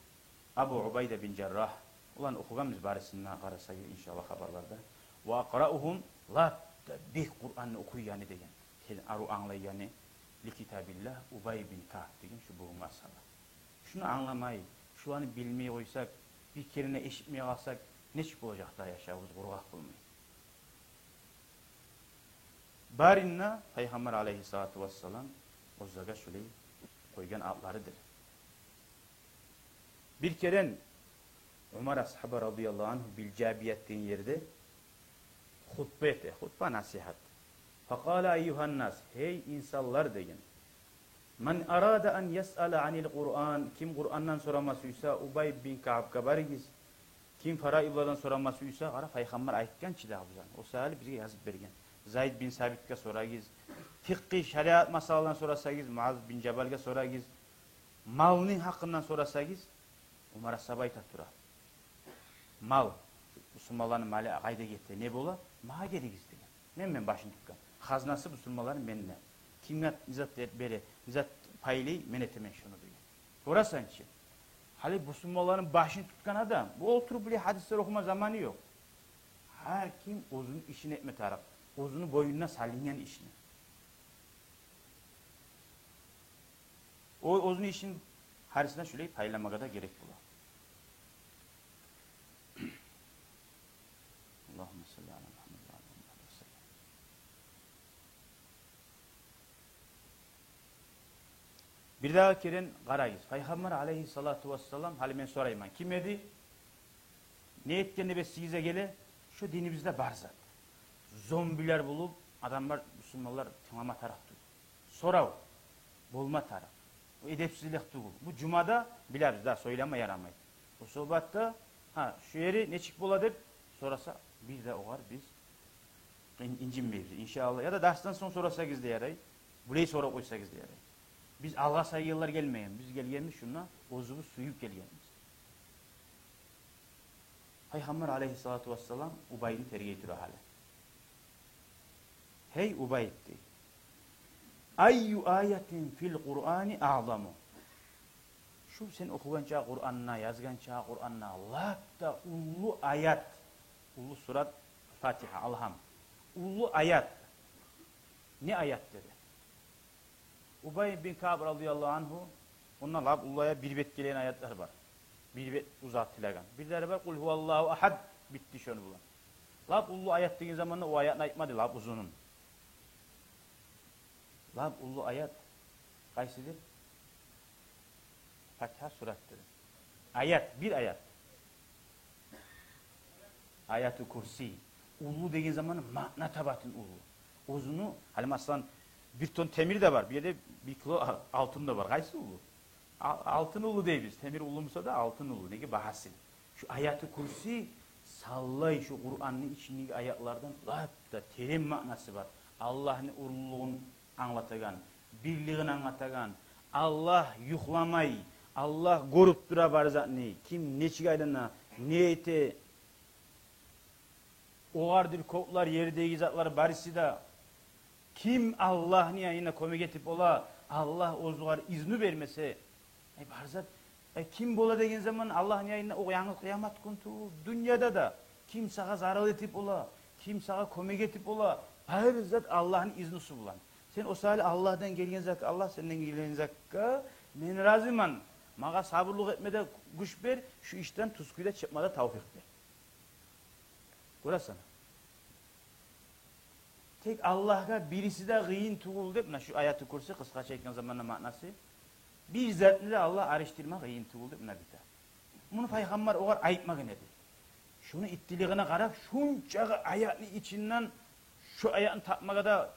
Abu Ubayde bin Cerrah ulan okugamız barısından qarasa inşallah haberlerde. Ve akra'uhum la bih Kur'an'ı okuyanı degen. Aru anlayanı li kitabillah Ubay bin Ka'b degen şu bu masala. Şunu anlamayı, şu anı bilmeye koysak, bir kerine eşitmeye kalsak neçik olacak da yaşayımız kurgak bulmayı. Barinna Peygamber aleyhissalatu vesselam o zaga şöyle koygan adlarıdır. Bir keren Ömer ashabı radıyallahu anh bilcabiyettiğin yerde hutbe etti. Hutbe nasihat. Fakala eyyuhan nas. Hey insanlar deyin. Men arada an yes'ala anil Kur'an. Kim Kur'an'dan soramasıysa Ubay bin Ka'b kabarigiz. Kim Faraibladan soramasıysa ara Peygamber aytgan çile abuzan. O sahali bize yazıp bergen. Zayd bin Sabit'e soragiz. Fikhi şeriat masalalarından sorasagiz. Muaz bin Cebal'e soragiz. Malının hakkından sorasagiz. Umar Asabay tatura. Mal. Müslümanların mali kayda getir. Ne bola? Maha gerigiz diye. Men başını tutkan. Haznası Müslümanların menine. Kimle nizat beri, nizat paylayı men etemen şunu diyor. Orasan için. Hali Müslümanların başını tutkan adam. Bu oturup bile hadisler okuma zamanı yok. Her kim ozunun işini etme taraf. Ozunu boyununa salingen işini. O ozunu işin harisinden şöyle paylamaya da gerek bula. Allahümme salli ala Muhammed ve aleyhi ve sellem. Bir daha keren qarayız. Peygamber aleyhissalatu vesselam hali men sorayman. Kim edi? Ne etkeni be size gele? Şu dinimizde barzat. Zombiler bulup adamlar Müslümanlar tamama taraftı. Sorav. Bulma taraf. O edepsizlik tuğul. Bu cumada biliriz daha söyleme yaramayız. O sohbatta şu yeri neçik buladır sorasa bir de o var biz incinmeyiz inşallah ya da dersden son sorasagiz diyeray. Burayı sonra koysagiz diyeray. Biz Allah'a saygılar gelmeyen. Biz gelgenimiz şuna ozubu suyup gelgenimiz. Peygamber aleyhissalatu vesselam Ubay'ın tergiye ettiği hali. Hey Ubay etti. Ayyu ayetin fil Kur'ani a'zamu. Şu sen okugancha Kur'an'na, yazgancha Kur'an'na lapta ulu ayat, ulu surat Fatiha, Alham. Ulu ayat. Ne ayat dedi? Ubay bin Ka'b radıyallahu anhu onunla lab Ullah'a bir bet gelen ayetler var. Bir bet uzatılagan. Birleri var kul huvallahu ahad bitti şunu bulan. Lab ulu ayet dediğin zaman o ayetini aytmadı lab uzunun. Lab ulu ayet kaysıdır? Fatiha surattır. Ayet, bir ayet. Ayet-i Kursi. Ulu dediğin zaman ma'na tabatın ulu. Uzunu, halim aslan bir ton temir de var. Bir yerde bir kilo altın da var. Kaysı ulu? Altın ulu değil biz. Temir ulumsa da altın ulu. Ne ki bahası. Şu ayet-i Kursi sallay şu Kur'an'ın içindeki ayetlerden da terim manası var. Allah'ın ululuğunu anlatagan, birliğini anlatagan, Allah yuhlamay, Allah korup dura barzatni, kim ne çıkaydığına, niyeti, oğardır koklar, yerdeki zatlar barisi da, kim Allah niyayına komik etip ola, Allah ozuğar izni vermese, barzat, kim bola degen zaman Allah niyayına o yanı kıyamet kuntu, dünyada da, kim sağa zarar etip ola, kim sağa komik etip ola, barzat Allah'ın iznisi bulan. Sen o sahili Allah'tan gelgen zakka, Allah senden gelgen zakka, men razıman. Mağa sabırlık etmede güç ver, şu işten tuskuyla çıkmada tavfik ver. Görasana. Tek Allah'a birisi de gıyın tuğul deyip, şu ayet-i kursi kıska çeken zamanın manası, bir zatını da Allah araştırma gıyın tuğul deyip, biter. Bunu Peygamber o kadar ayıtmak nedir? Şunu ittiliğine karak, şunca ayetli içinden, şu ayetini tapmaya da,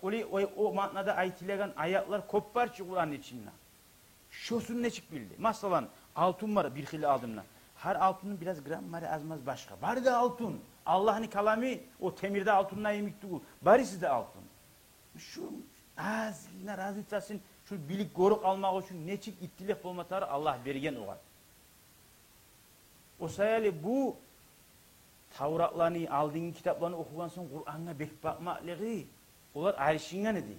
o manada ayetileyen ayetler kopar ki Kur'an'ın içinden. Şosun ne çık bildi? Masalan altın var bir hili aldığımda. Her altının biraz gram var azmaz başka. Bari de altın. Allah'ın kalami o temirde altınla yemikti bu. Barisi de altın. Şu azline razı etsin. Şu bilik goruk almak için ne çık ittilek olmatarı Allah bergen o var. O sayılı bu Tavratlarını aldığın kitaplarını okugan son Kur'an'a bek bakmalığı. Onlar arşinga ne di?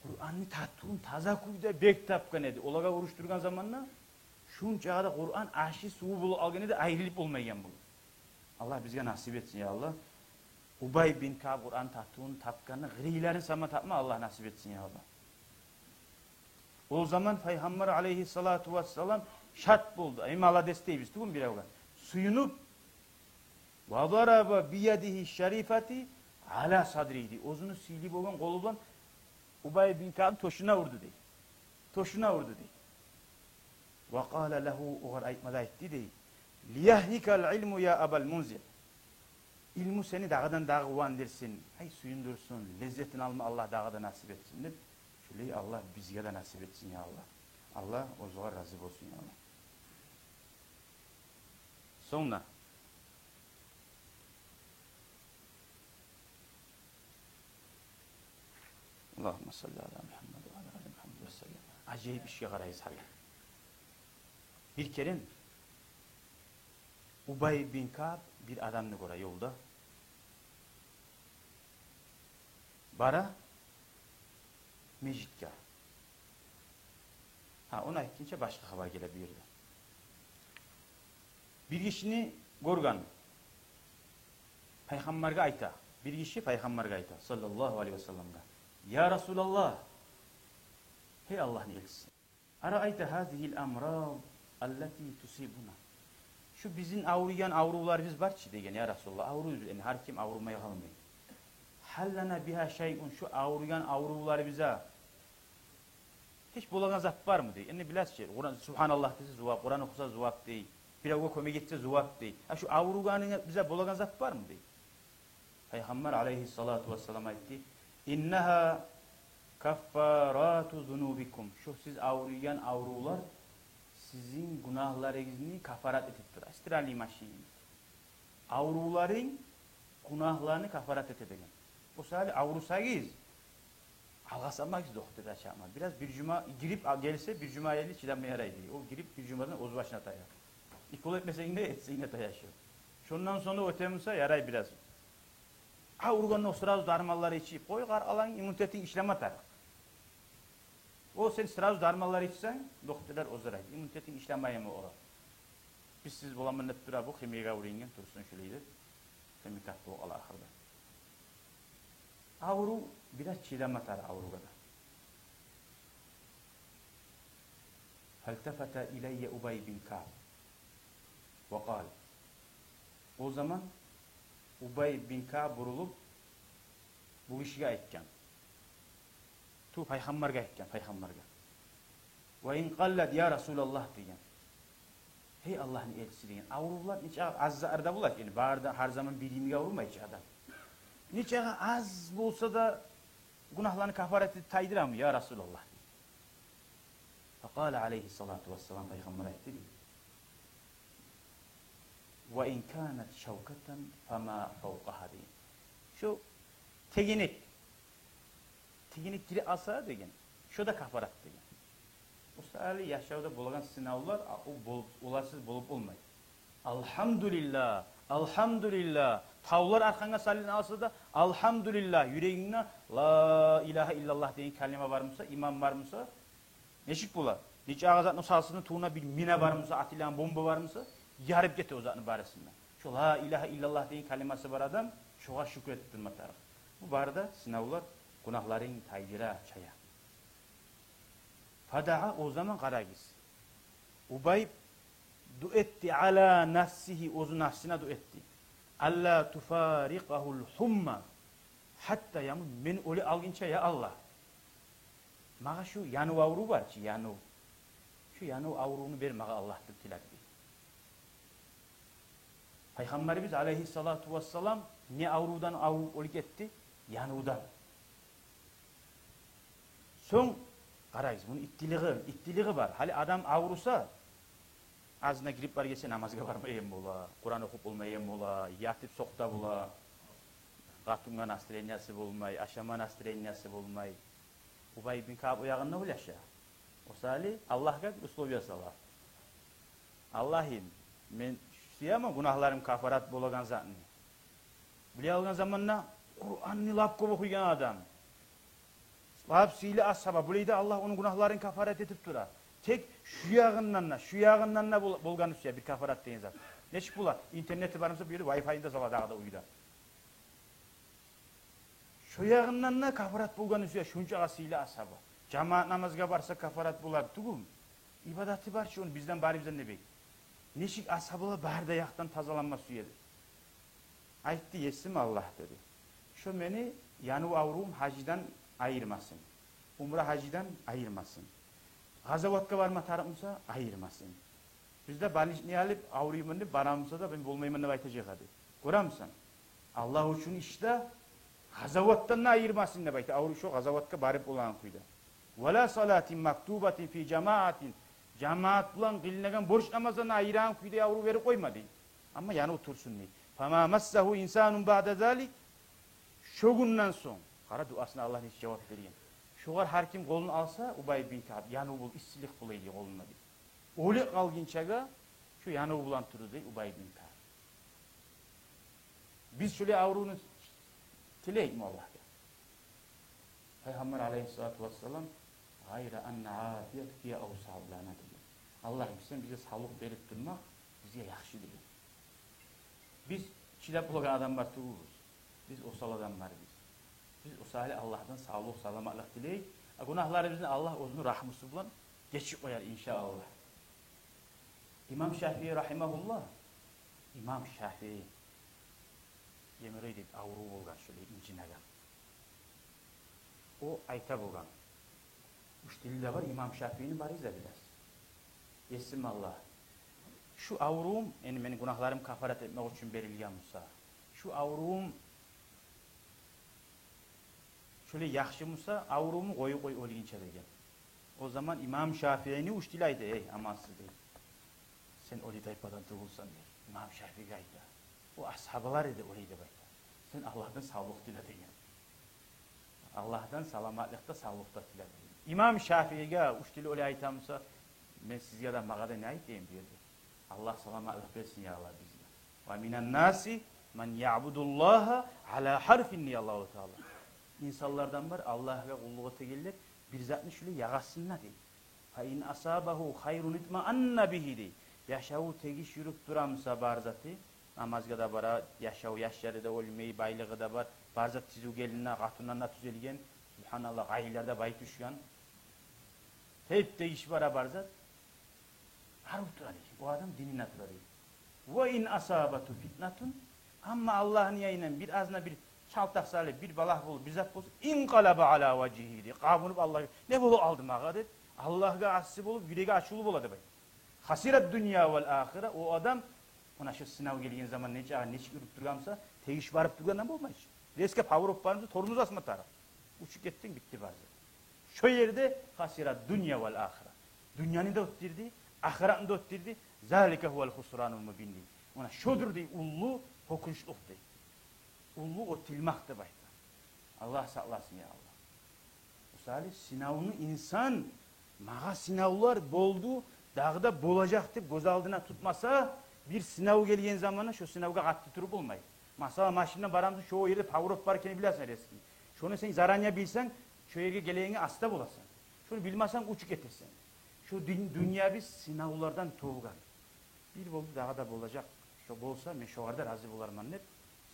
Kur'an'ı tattığın taza kuyda bek tapkan edi. Olaga vuruşturgan zamanla şunca da Kur'an aşı suğu bulu algan edi ayrılıp olmayan bu. Allah bizge nasip etsin ya Allah. Ubay bin Ka'b Kur'an tattığın tapkanı gıylerin sama tapma Allah nasip etsin ya Allah. O zaman Peygamber aleyhissalatu vesselam şart buldu. Allah desteği biz tuğun bir evgan. Suyunup وَضَرَبَ بِيَدِهِ şerifati ala sadriydi. Ozunu silip olan kolundan Ubay bin Ka'b toşuna vurdu dey. Toşuna vurdu dey. وَقَالَ لَهُ oğar aytmada etti dey. لِيَهْنِكَ الْعِلْمُ ya abel munzir. İlmu seni dağdan dağı uvandirsin. Hay suyundursun. Lezzetini alma Allah dağda nasip etsin deyip. Şöyle Allah bizge de nasip etsin ya Allah. Allah o zuhar razı olsun ya Allah. Sonra Allahümme salli ala Muhammed ve ala ali Muhammed ve sellem. Acayip bir şey karayız hala. Bir kere Ubay bin Ka'b bir adamını göre yolda. Bara mecitga. Ona ikinci başka haber gelebilirdi. Bir kişini görgan Peygamber'e ayta. Bir kişi Peygamber'e ayta sallallahu aleyhi ve sellem'e. Ya Resulallah, hey Allah'ın elçisi. Ara'ayte hâzihil emrâd allati tusibuna. Şu bizim avruyan avrularımız var ki degen ya Resulallah. Avruyuz yani her kim avrumaya kalmayın. Hallana biha şey'un şu avruyan avrularımıza hiç bulagan zat var mı diye. Yani biraz şey. Subhanallah dese zuvap, Kur'an okusa zuvap değil. Bir avga kome gitse zuvap değil. Şu avruganın bize bulagan zat var mı diye. Peygamber aleyhissalatu vesselam etti. İnneha kaffaratu zunubikum. Şu siz avruyan avrular sizin günahlarınızı kafarat etiptir. İstirali maşin. Avruların günahlarını kafarat etedegen. O sayede avrusayız. Ağlasamak doktor açamaz. Biraz bir cuma girip gelse bir cuma yerli çilenmeye yaraydı. O girip bir cumadan oz başına tayar. İkol etmese yine etse yine tayaşıyor. Şundan sonra ötemse yaray biraz. Urganın o sırada darmalları içip koy kar alan imunitetin işlem atar. O sen sırası darmalar içsen, doktorlar ozaraydı. İmmunitetin işlemeye mi ola? Biz siz bulamın nettura bu, kemiğe uğrayın, tursun şöyleydi. Kemikat bu ala ahırda. Avru, biraz çilem atar avru kadar. Haltefete ileyye Ubay bin Ka'b. Ve kal. O zaman Ubay bin Ka'b burulup bu işe aytkan. Tu peygamberge aytkan, peygamberge. Ve in qallat ya Resulallah diyen. Hey Allah'ın elçisi diyen. Avrular niçe az arda bulat yani barda her zaman bilimiga vurmayıcı adam. Niçe az bulsa da günahlarını kafareti taydıramı ya Resulallah. Fekale aleyhissalatu vesselam peygamber aytti. Ve in kânet şevketen fema fevkaha diyen. Şu teginik giri asa degen. Şu da kafarat degen. O sahali yaşavda bulagan sınavlar olasız bulup olmayı. Alhamdülillah, alhamdülillah. Tavlar arkana salin alsa da alhamdülillah yüreğine la ilahe illallah deyin kelime var mısa, iman var mısa neşik bular. Niçe ağzatın salsının tuğuna bir mine var mısa, atilan bomba var mısa yarıp gete o zatın baresinden. Şu la ilahe illallah deyin kelimesi var adam şuna şükretip durma tarafı. Bu barada sınavlar günahların taydıra çaya. Fada'a o zaman karagiz. Ubay duetti ala nafsihi ozu nafsine duetti. Allah tufariqahul humma hatta yamun men oli alginça ya Allah. Mağa şu yanu avru var ki yanu. Şu yanu avrunu ber mağa Allah'tır tilakti. Peygamberimiz aleyhissalatu vesselam ne avrudan avru olik etti? Yanudan. Son qarayız bunun ittiliği var. Hali adam avrusa ağzına girip var gelse namazga barmayın bola, Kur'an okup olmayın bola, yatıp sokta bola, katunga nastrenyası bulmay, aşama nastrenyası bulmay. Ubay bin Ka'b oyağında ulaşa. O sali Allah'a uslubiya salar. Allah'ım men siyama günahlarım kafarat bolagan zatni. Bile algan zamanna Kur'an'ı lap kovu okuyan adam. Hapsiyle ashaba. Burayda Allah onun günahlarını kafaret etip durar. Tek şu yağınlanla bulgan üstüye bir kafaret deyin zaten. Neçik bular? İnterneti varımsa bir yerde Wi-Fi'inde zala dağda uyda. Şu yağınlanla kafaret bulgan üstüye şunca asıyla ashaba. Cemaat namazga varsa kafaret bular. Tugum. İbadati var ki onu bizden bari bizden ne bek. Neçik ashabıla barda yaktan tazalanma suyedi. Aytti yesim Allah dedi. Şu beni yanu avrum haciden ayırmasın. Umra haciden ayırmasın. Gazavatka varma tarafımsa ayırmasın. Bizde balişni alıp avruymanı baramsa da ben bulmaymanı baytacak hadi. Görür musun? Allah için işte gazavattan ayırmasın ne baytı. Avru şu gazavatka barip olan kuyda. Vela salatin maktubatin fi cemaatin. Cemaat bulan kılınagan borç namazına ayıran kuyda yavru verip koymadı. Ama yanı otursun ne? Fama massahu insanun ba'de zalik. Şu günden son. Kara duasına Allah hiç cevap veriyor. Şugar her kim kolunu alsa Ubay bin Ka'b yanı bul istilik bulaydı koluna diye. Öyle kalginçaga şu yanı bulan turu değil Ubay bin Ka'b. Biz şöyle avrunu tileyik mi Allah'a? Peygamber aleyhissalatu vesselam gayra enne afiyet fiye avsavlana diyor. Allah'ım sen bize sağlık verip durmak bize yakşı diyor. Biz çilep bulagan adam var tuğuruz. Biz osal adam var biz. Biz o sahile Allah'tan sağlık, salamatlık dileyik. Günahlarımızın Allah özünü rahmusu bulan geçip koyar inşallah. İmam Şafii rahimahullah. İmam Şafii yemireydi avru bulgan şöyle incinagan. O ayta bulgan. Üç dilde var İmam Şafii'nin bariz da biraz. Yesim Allah. Şu avrum, yani benim günahlarım kafaret etmek için verilgen Musa. Şu avrum şöyle yaxşı Musa, avrumu koy olginçe degen. O zaman İmam Şafii'ni uç dilaydı, ey amansız değil. Sen oli tayfadan tuğulsan der. İmam Şafii gayda. O ashabalar idi oraydı bayda. Sen Allah'tan sağlık dile degen. Allah'tan salamatlıkta sağlıkta dile degen. İmam Şafii'ye uç dili oli aytamsa, ben sizge de mağada ne aytayım diyordu. Allah salamatlık versin ya Allah bizde. Ve minen nasi men ya'budullaha ala harfin diye Allah-u Teala. İnsanlardan var Allah'a kulluğa tegeller Bir zatını şöyle yagasınna dey. Fa in asabahu hayrun itma'anna bihi dey. Yaşavu tegiş yürüp duramsa bar zatı. Namazga da bara, yaşavu yaşları da olmayı, baylığı da var. Bar zat tizu gelinna, katunlarına tüzelgen. Subhanallah, gayilerde bayit düşüyen. Hep tegiş bara bar zat. Haruf durali. O adam dinine durali. Ve in asabatu fitnatun. Ama Allah'ın yayından bir azına bir çaltak salih, bir balah bulup, bir zat bulsun. İnqalaba ala vecihidi. Kabunup Allah'ı. Ne bulu aldım ağa dedi. Allah'a asip olup, yüreğe açılı buladı bay. Hasirat dünya vel ahire. O adam, ona şu sınav geldiğin zaman neçe yürüp durgamsa, tegiş varıp durgandan bulmayız. Reske pavurup varımızı torunuz asma taraf. Uçuk ettin bitti bazı. Şu yerde hasirat dünya vel ahire. Dünyanı da öttirdi, ahiratını da öttirdi. Zalike huvel husranul mubin. Ona şudur dey, ullu hokunçluk dey. Ullu otilmak da bayda. Allah saklasın ya Allah. Bu salih sınavını insan, mağa sınavlar boldu, dağda bolacak deyip göz aldına tutmasa, bir sınav gelgen zamanı şu sınavga katlı turup olmayı. Masala maşinle baramızı şu yerde pavrot varken bilersen eski. Şunu sen zaranya bilsen, şu yere geleyeni hasta bulasın. Şunu bilmezsen uçuk etirsen. Şu dünya biz sınavlardan tuğgan. Bir boldu dağda bolacak. Şu bolsa men şu kadar razı bularım annet.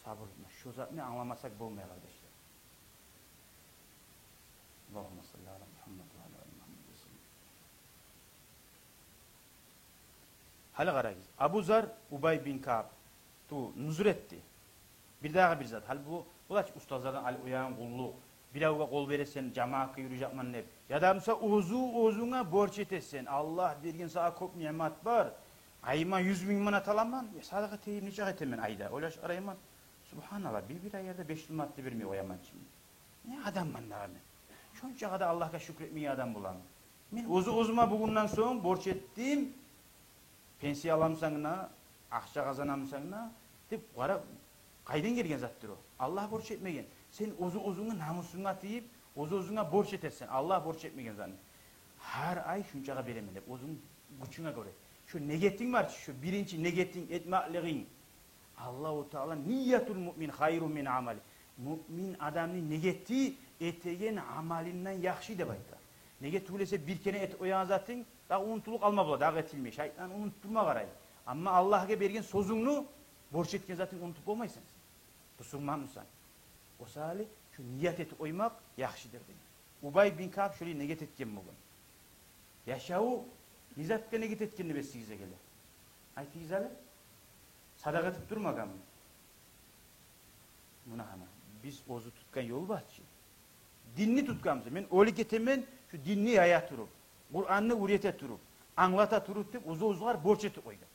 Sabır etme. Şu zatını anlamasak bolmaya kardeşler. Allahümme salli ala Muhammed ve ala Muhammed. Hal garayız. Abu Zar Ubay bin Ka'b tu nuzur etti. Bir daha bir zat. Hal bu ulaç ustazlardan al uyan kullu. Bir avuga kol verirsen cemaat yürüyecek man ne? Ya da mesela uzuna borç etesen. Allah bergen sana çok nimet var. Ayman 100.000 manat alaman. Ya sadaka teyim nicah etemen ayda. Ulaş arayman. Subhanallah bir aylarda 500 manat vermiyor o yaman şimdi. Ne adam man da ben. Şunca kadar Allah'a şükretmeyi adam bulan. Ben uzuma bugünden sonra borç ettim. Pensiye alamsana, akça kazanamsana, deyip kaydan gelgen zattır o. Allah borç etmegen. Sen uzunu namusuna atayıp, uzuna borç etersen. Allah borç etmegen zannet. Her ay şuncağa veremem deyip, uzun güçüne göre. Şu negetin var, şu birinci negetin etmekliğin. Allah-u Teala niyetul mümin hayrun min amali. Mümin adamın negeti etegen amalinden yakşı de bayta. Neget öylese bir kere et oyan zaten, daha unutuluk alma bula, daha etilmeyi. Şeytan unutturma karayı. Ama Allah'a bergen sözünü borç etken zaten unutup olmayısın. Tusunman mısın? O salih şu niyet et oymak yakşıdır dedi. Ubay bin Ka'b şöyle niyet etken bugün. Yaşavu nizatka niyet etkenini besiyize gelir. Ayti izale. Sadaka tutup durmagan mı? Buna hana. Biz ozu tutkan yol bahçı. Dinni tutkamızı. Men öyle getemen şu dinni hayat turup. Kur'an'ını uriyete turup. Anlata turup deyip uzar borç eti koygan.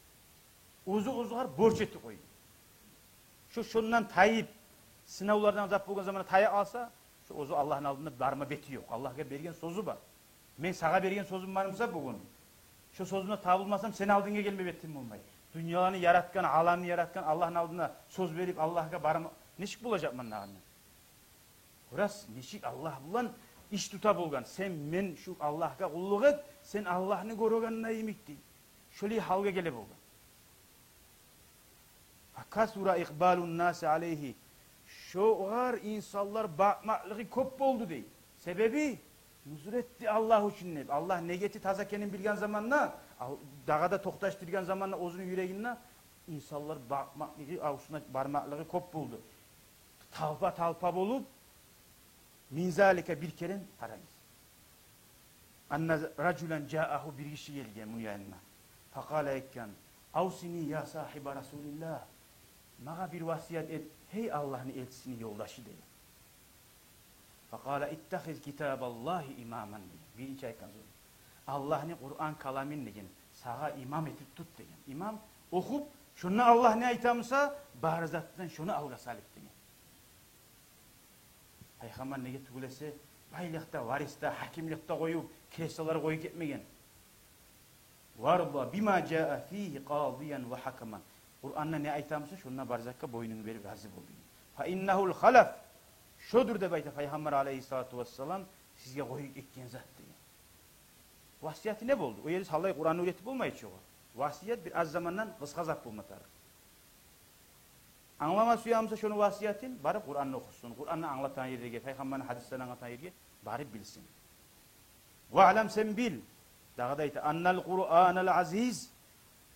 Uzar borç eti koygan. Şundan tayip sınavlardan azap bulgan zamanda tayı alsa şu ozu Allah'ın aldığında barma beti yok. Allah'a bergen sözü var. Men sağa bergen sözüm varımsa bugün. Şu sözüne tabulmasam sen aldığına gelme betim olmayı. Dünyanı yaratkan, alanı yaratkan Allah'ın aldığına söz verip Allah'a barma neşik bulacak mı nağını? Burası neşik Allah bulan iş tuta bulgan. Sen men şu Allah'a kulluk et, sen Allah'ını koruganına yemekti. Şöyle halga gele bulgan. Kasura ikbalun nasi aleyhi. Şu var insanlar bakmaklığı kop oldu dey. Sebebi nuzur etti Allah için ne? Allah negeti tazakenin bilgen zamanla, dağda toktaştırgan zamanla ozun yüreğinle insanlar bakmaklığı avusuna barmaklığı kop buldu. Talpa bolup minzalike bir kere tarayız. Anna raculen ca'ahu bir kişi gelgen bunu yanına. Fakale ekkan avsini ya sahiba Resulillah. Mağa bir vasiyet et. Hey Allah'ın elçisinin yoldaşı dedi. Fakale ittahiz kitaballahi imaman dedi. Birinci ayet sonra. Allah'ın Kur'an kalamin degen. Sağa imam etip tut degen. İmam okup şunu Allah ne aytamsa barizattan şunu alga salip degen. Peygamber ne getugulese baylıkta, varista, hakimlikte koyup kresaları koyup gitmegen. Varda bima caa fihi qadiyan ve hakaman. Kur'an'da ne aytamsa şununla barzakka boynunu verip razı oldu. Fa innahul halaf. Şudur da bayta Peygamber aleyhissalatu vesselam sizge koyup ekken zat diye. Vasiyeti ne oldu? O yeri sallay Kur'an'ı öğretip olmayı çoğu. Vasiyet bir az zamandan kıskazap bulmatar. Anlaması yağımsa şunu vasiyetin, barıp Kur'an'ı okusun. Kur'an'ı anlatan yerine, Peygamber'in hadislerini anlatan yerine barıp bilsin. Ve'lem sen bil. Dağı da ite annel Kur'anel aziz.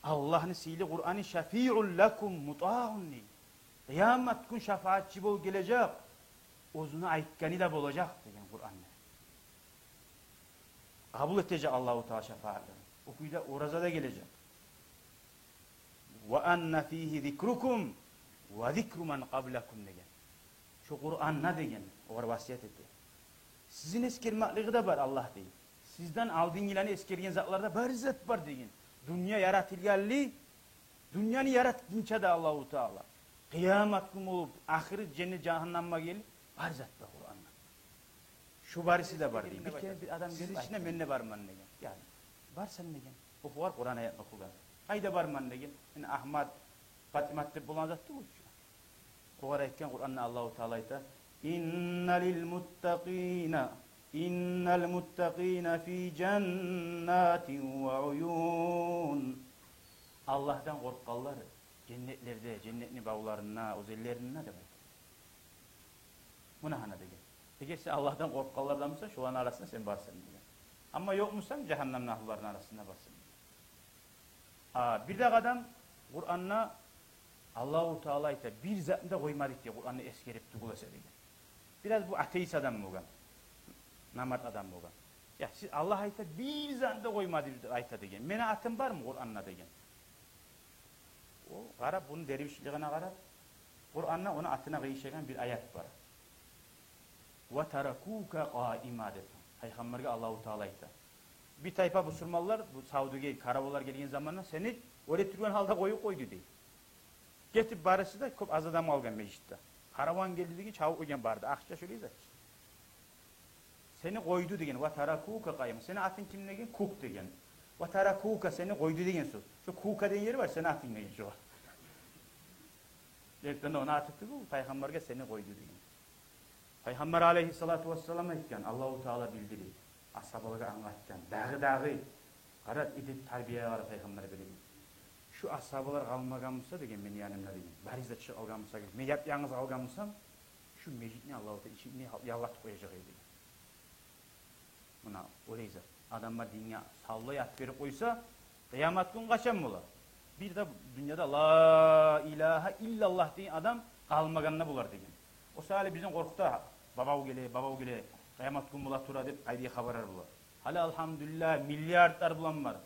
Allah'ın sili Kur'an'ı şefi'un lekum muta'un. Kıyamet gün şefaatçi bol gelecek. Ozunu aytkani da bolacak degen Kur'an'da. Kabul edecek Allahu Teala şefaatlerini. Okuyda oraza da gelecek. Ve enne fihi zikrukum ve zikru men qablakum degen. Şu Kur'an'na degen. Olar vasiyet etti. Sizin eskermaklığı da var Allah değil. Sizden aldığın ilanı eskergen zatlarda bir zat var degen. Dünya yaratılgalli. Dünyanı yaratınca da Allahu Teala. Kıyamet günü olup ahiret cennet cehenneme gelip var zat var Kur'an'da. Şu barisi de var degen. Bir kere bir adam gelir içine menne var man degen. Yani var sen degen. Oku var Kur'an ayet okugan. Hayda var man degen. Yani Ahmet Fatimat de bulan zattı bu. O var etken Kur'an'da Allahu Teala ayta innel muttaqina fi cennetin ve uyun. Allah'tan korkanlar cennetlerde, cennetin bağlarına, özellerine demek. Buna hana degen. Peki sen Allah'tan korkanlardan mısın? Şu an arasında sen varsın degen. Ama yok musun? Cehennem nahlarının arasında varsın. Bir de adam Kur'an'la Allahu Teala ise bir zatında koymadık diye Kur'an'ı eskerip tuğulasa degen. Biraz bu ateist adam mı olan? Namaz adam mı olan? Ya siz Allah ayta bir zatında koymadı ayta degen. Mene atım var mı Kur'an'la degen? O qarab bunu dervişliğine qarab Kur'an'da ona atına kıyışagan bir ayet var. Ve terakuka qaima dedi. Peygamberge Allahu Teala ayta. Bir tayfa Müslümanlar bu Saudi'ye karabolar gelgen zamanla seni öyle türgen halda koydu değil. Getip barısı da çok az adam algan meclitte. Karavan geldi degen çabuk uygan bardı. Akça şöyleyiz. Seni koydu degen. Ve terakuka qaima. Seni atın kim degen? Kuk degen. Ve terakuka seni koydu degen söz. Şu kuka degen yeri var seni atın degen şu. Gerçekten ona atıktı bu. Peygamberge seni koydu degen. Peygamber aleyhissalatu vesselam etken Allahu Teala bildirir. Ashabalarga anlatkan. Dağı. Qarat edip tarbiyeye var Peygamber'e böyle. Şu ashabalar kalmagan bolsa degen men yanımda degen. Barizda çık algan bolsa, men yap yalnız algan bolsam şu mecitni Allahu Teala içine yallat koyacak edi. Buna öyleyse adamlar dinle sallay at verip koysa kıyamet gün kaçan bolar. Bir de dünyada la ilahe illallah diyen adam kalmaganına bular degen. O sahile bizim korkukta babav gele kıyamet gün bolar tura dep aydiye haberar bular. Hala elhamdülillah milyarlar bulan var.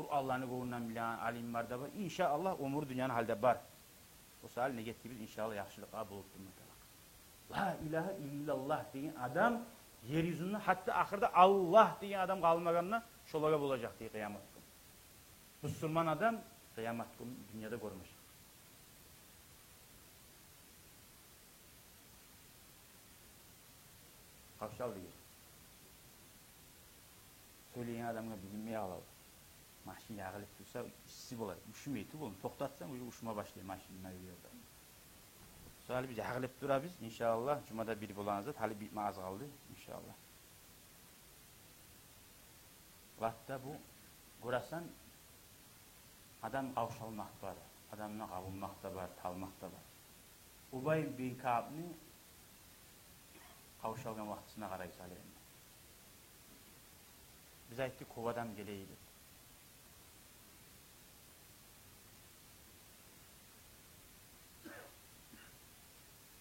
Allah'ını koğundan bilen alim var da var. İnşallah umur dünyanın halde var. O sahil ne getti biz inşallah yaxşılığa buluttum. La ilahe illallah diyen adam yeryüzünde hatta ahirde Allah diyen adam kalmaganına şolaga bulacak diye kıyamet günü. Müslüman adam kıyamet günü dünyada görmüş. Kavşal diyor. Söyleyen adamga bilmeye alalım. Maşin yağılıp dursa işsiz bolar. Üşümeydi bulun. Toktatsan uşuma başlıyor maşinler yolda. Sonra biz yağılıp durabız. İnşallah cumada bir bulanızda talip bitme az kaldı. İnşallah. Vakta bu Khorasan adam kavşalmak var. Adamla kavunmak da var, talmak da var. Ubay bin Ka'b'ni kavşalgan vaktisine karay salayım. Biz ayttık kovadan geleydi.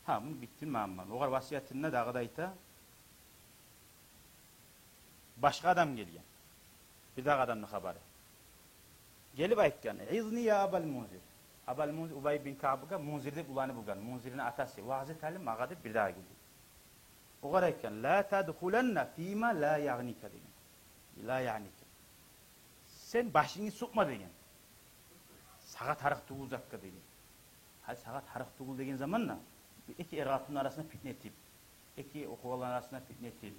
Ha bunu bittin mi amma? O kadar vasiyetinde dağı da ayta başka adam gelgen. Bir daha adamın haberi. Gelip aytgan. İzni ya Abal Munzir. Abal Munzir Ubay bin Ka'b'ga Munzir'de bulanı bulgan. Munzir'in atası. Vaazı talim mağadı bir daha geldi. O kadar aytgan. La tadkhulenne fîmâ la ya'nika degen. La ya'nika. Sen başını sokma degen. Sağa tarık tuğulacakka degen. Hadi sağa tarık tuğul degen zamanla iki eratının arasında fitne etip, iki okuvaların arasında fitne etip.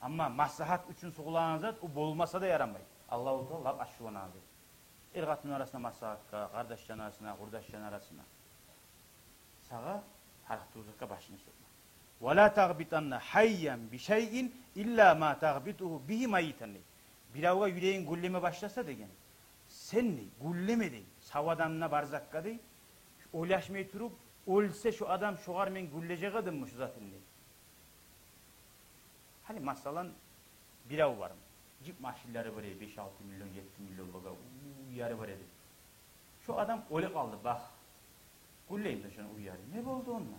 Ama maslahat üçün soğulanızda o bolmasa da yaramayı. Allah-u Teala aşılanazı. Ergatının arasında maslahatka, kardeşlerin arasında, kurdaşların arasında. Sağa tarık tuğulacakka başını sokma. وَلَا تَغْبِتَنَّ حَيَّمْ بِشَيْءٍ اِلَّا مَا تَغْبِتُهُ بِهِ مَيِّتَنَّ. Bir avga yüreğin gülleme başlasa degen. Sen ne? Gülleme dey. Savadanına barzakka dey. Oylaşmayı turup, ölse şu adam şoğar men güllecek adam mı şu zaten dey. Hani masalan bir av var mı? Cip maşinleri var ya 5-6 milyon 7 milyon baga uyarı var edi. Şu adam öyle kaldı bak. Gulleyim de şunu uyarı. Ne oldu onunla?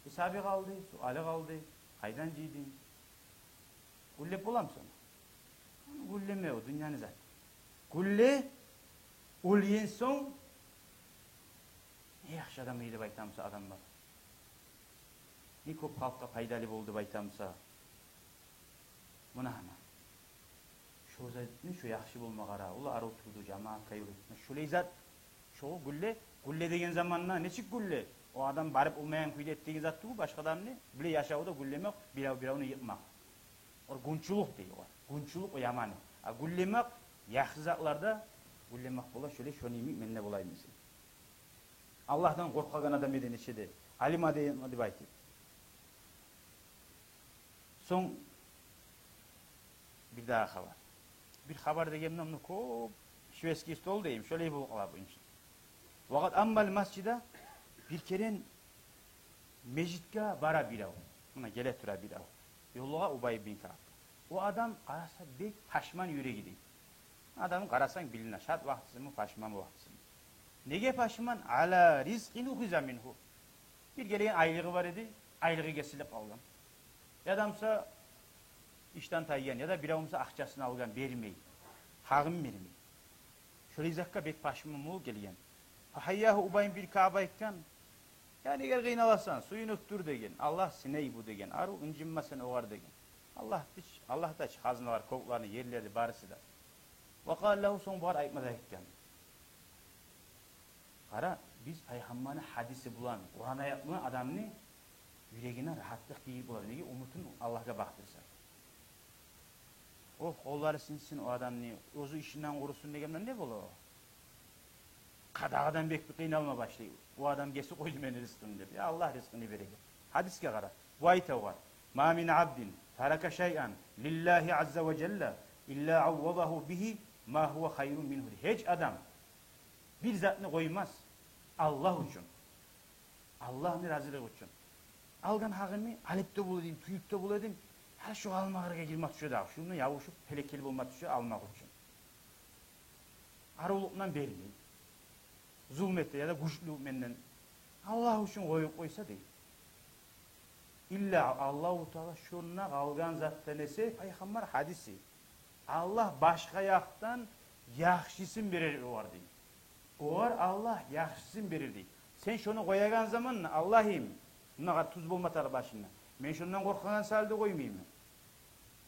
Hesabı kaldı, suali kaldı. Haydan ciydin. Gulle bulam sana. Gulleme o dünyanın zaten. Gulle ulyen son ne yaxşı adam iyiydi baytamsa adamlar. Ne köp halkka faydalı oldu baytamsa. Buna hemen. Şu zaten şu yaxşı bulma qara. Ula ara oturdu cemaat kayırı. Şuley zat şu gulle degen zamanla neçik gulle? O adam barıp olmayan kuydu ettiğin zat bu başka adam ne? Bile yaşağı da gullemek, biravını yıkmak. O gunçuluk diyor. Gunçuluk o yamanı. Gullemek yaxşı zatlarda gullemek bola şöyle şönimi menne bolaymışsın. Allah'tan korkagan adam eden içede. Alim adayım baytı. Son bir daha haber. Bir haber degemden onu kop şüveski istol deyim. Şöyle bu ala bu inşallah. Vakat ambal mascida bir keren mecitke bara birav. Buna gele tura birav. Yolluğa Ubay bin Ka'b. O adam karasa bek paşman yüreği değil. Adamı karasan bilin şart vaktısı mı paşman vaktısı mı? Nege paşman? Ala rizkin uhiza minhu. Bir gelen aylığı var idi. Aylığı kesilip algan. Adamsa işten tayyan ya da biravımsa akçasını algan vermeyi. Hağım vermeyi. Şöyle izakka bek paşman mı gelen. Fahayyahu Ubay bin Ka'b'a ekkan. Yani eğer kıynalarsan suyunu öttür degen. Allah siney bu degen. Aru incimmesin oğar degen. Allah da hazınalar, koklarını, yerleri, barısı da. Vakal lahu son var ayıkmada ekkan. Kara biz Peygamber'in hadisi bulan, Kur'an'a yapmayan adamını yüreğine rahatlık değil bulan. Negi umutun Allah'a baktırsa. O kolları sinsin o adam ne? Ozu işinden korusun degemden ne bulu o? Kadağadan bek bir kıynalma başlıyor. O adam gesi koydu beni rızkını der. Ya Allah rızkını verecek. Hadiske kara. Bu ayete var. Ma min abdin teraka şey'an lillahi azze ve celle illa avvadahu bihi ma huve hayrun minhu. Hiç adam bir zatını koymaz. Allah için. Allah'ın razılığı için. Algan hağını alepte bul edin, tuyupta bul edin. Her şu almağırga girmek düşüyor da. Şunu yavuşup pelekeli bulmak düşüyor almak için. Aroluktan vermeyin. Zulmette ya da güçlü menden Allah için koyup koysa değil. İlla Allah-u Teala şununa kalgan zatta nesi? Peygamber hadisi. Allah başka yaktan yaxşısın verir o var değil. O var Allah yaxşısın verir değil. Sen şunu koyagan zaman Allah'ım buna kadar tuz bulmatar başına. Ben şundan korkagan saldı koymayayım.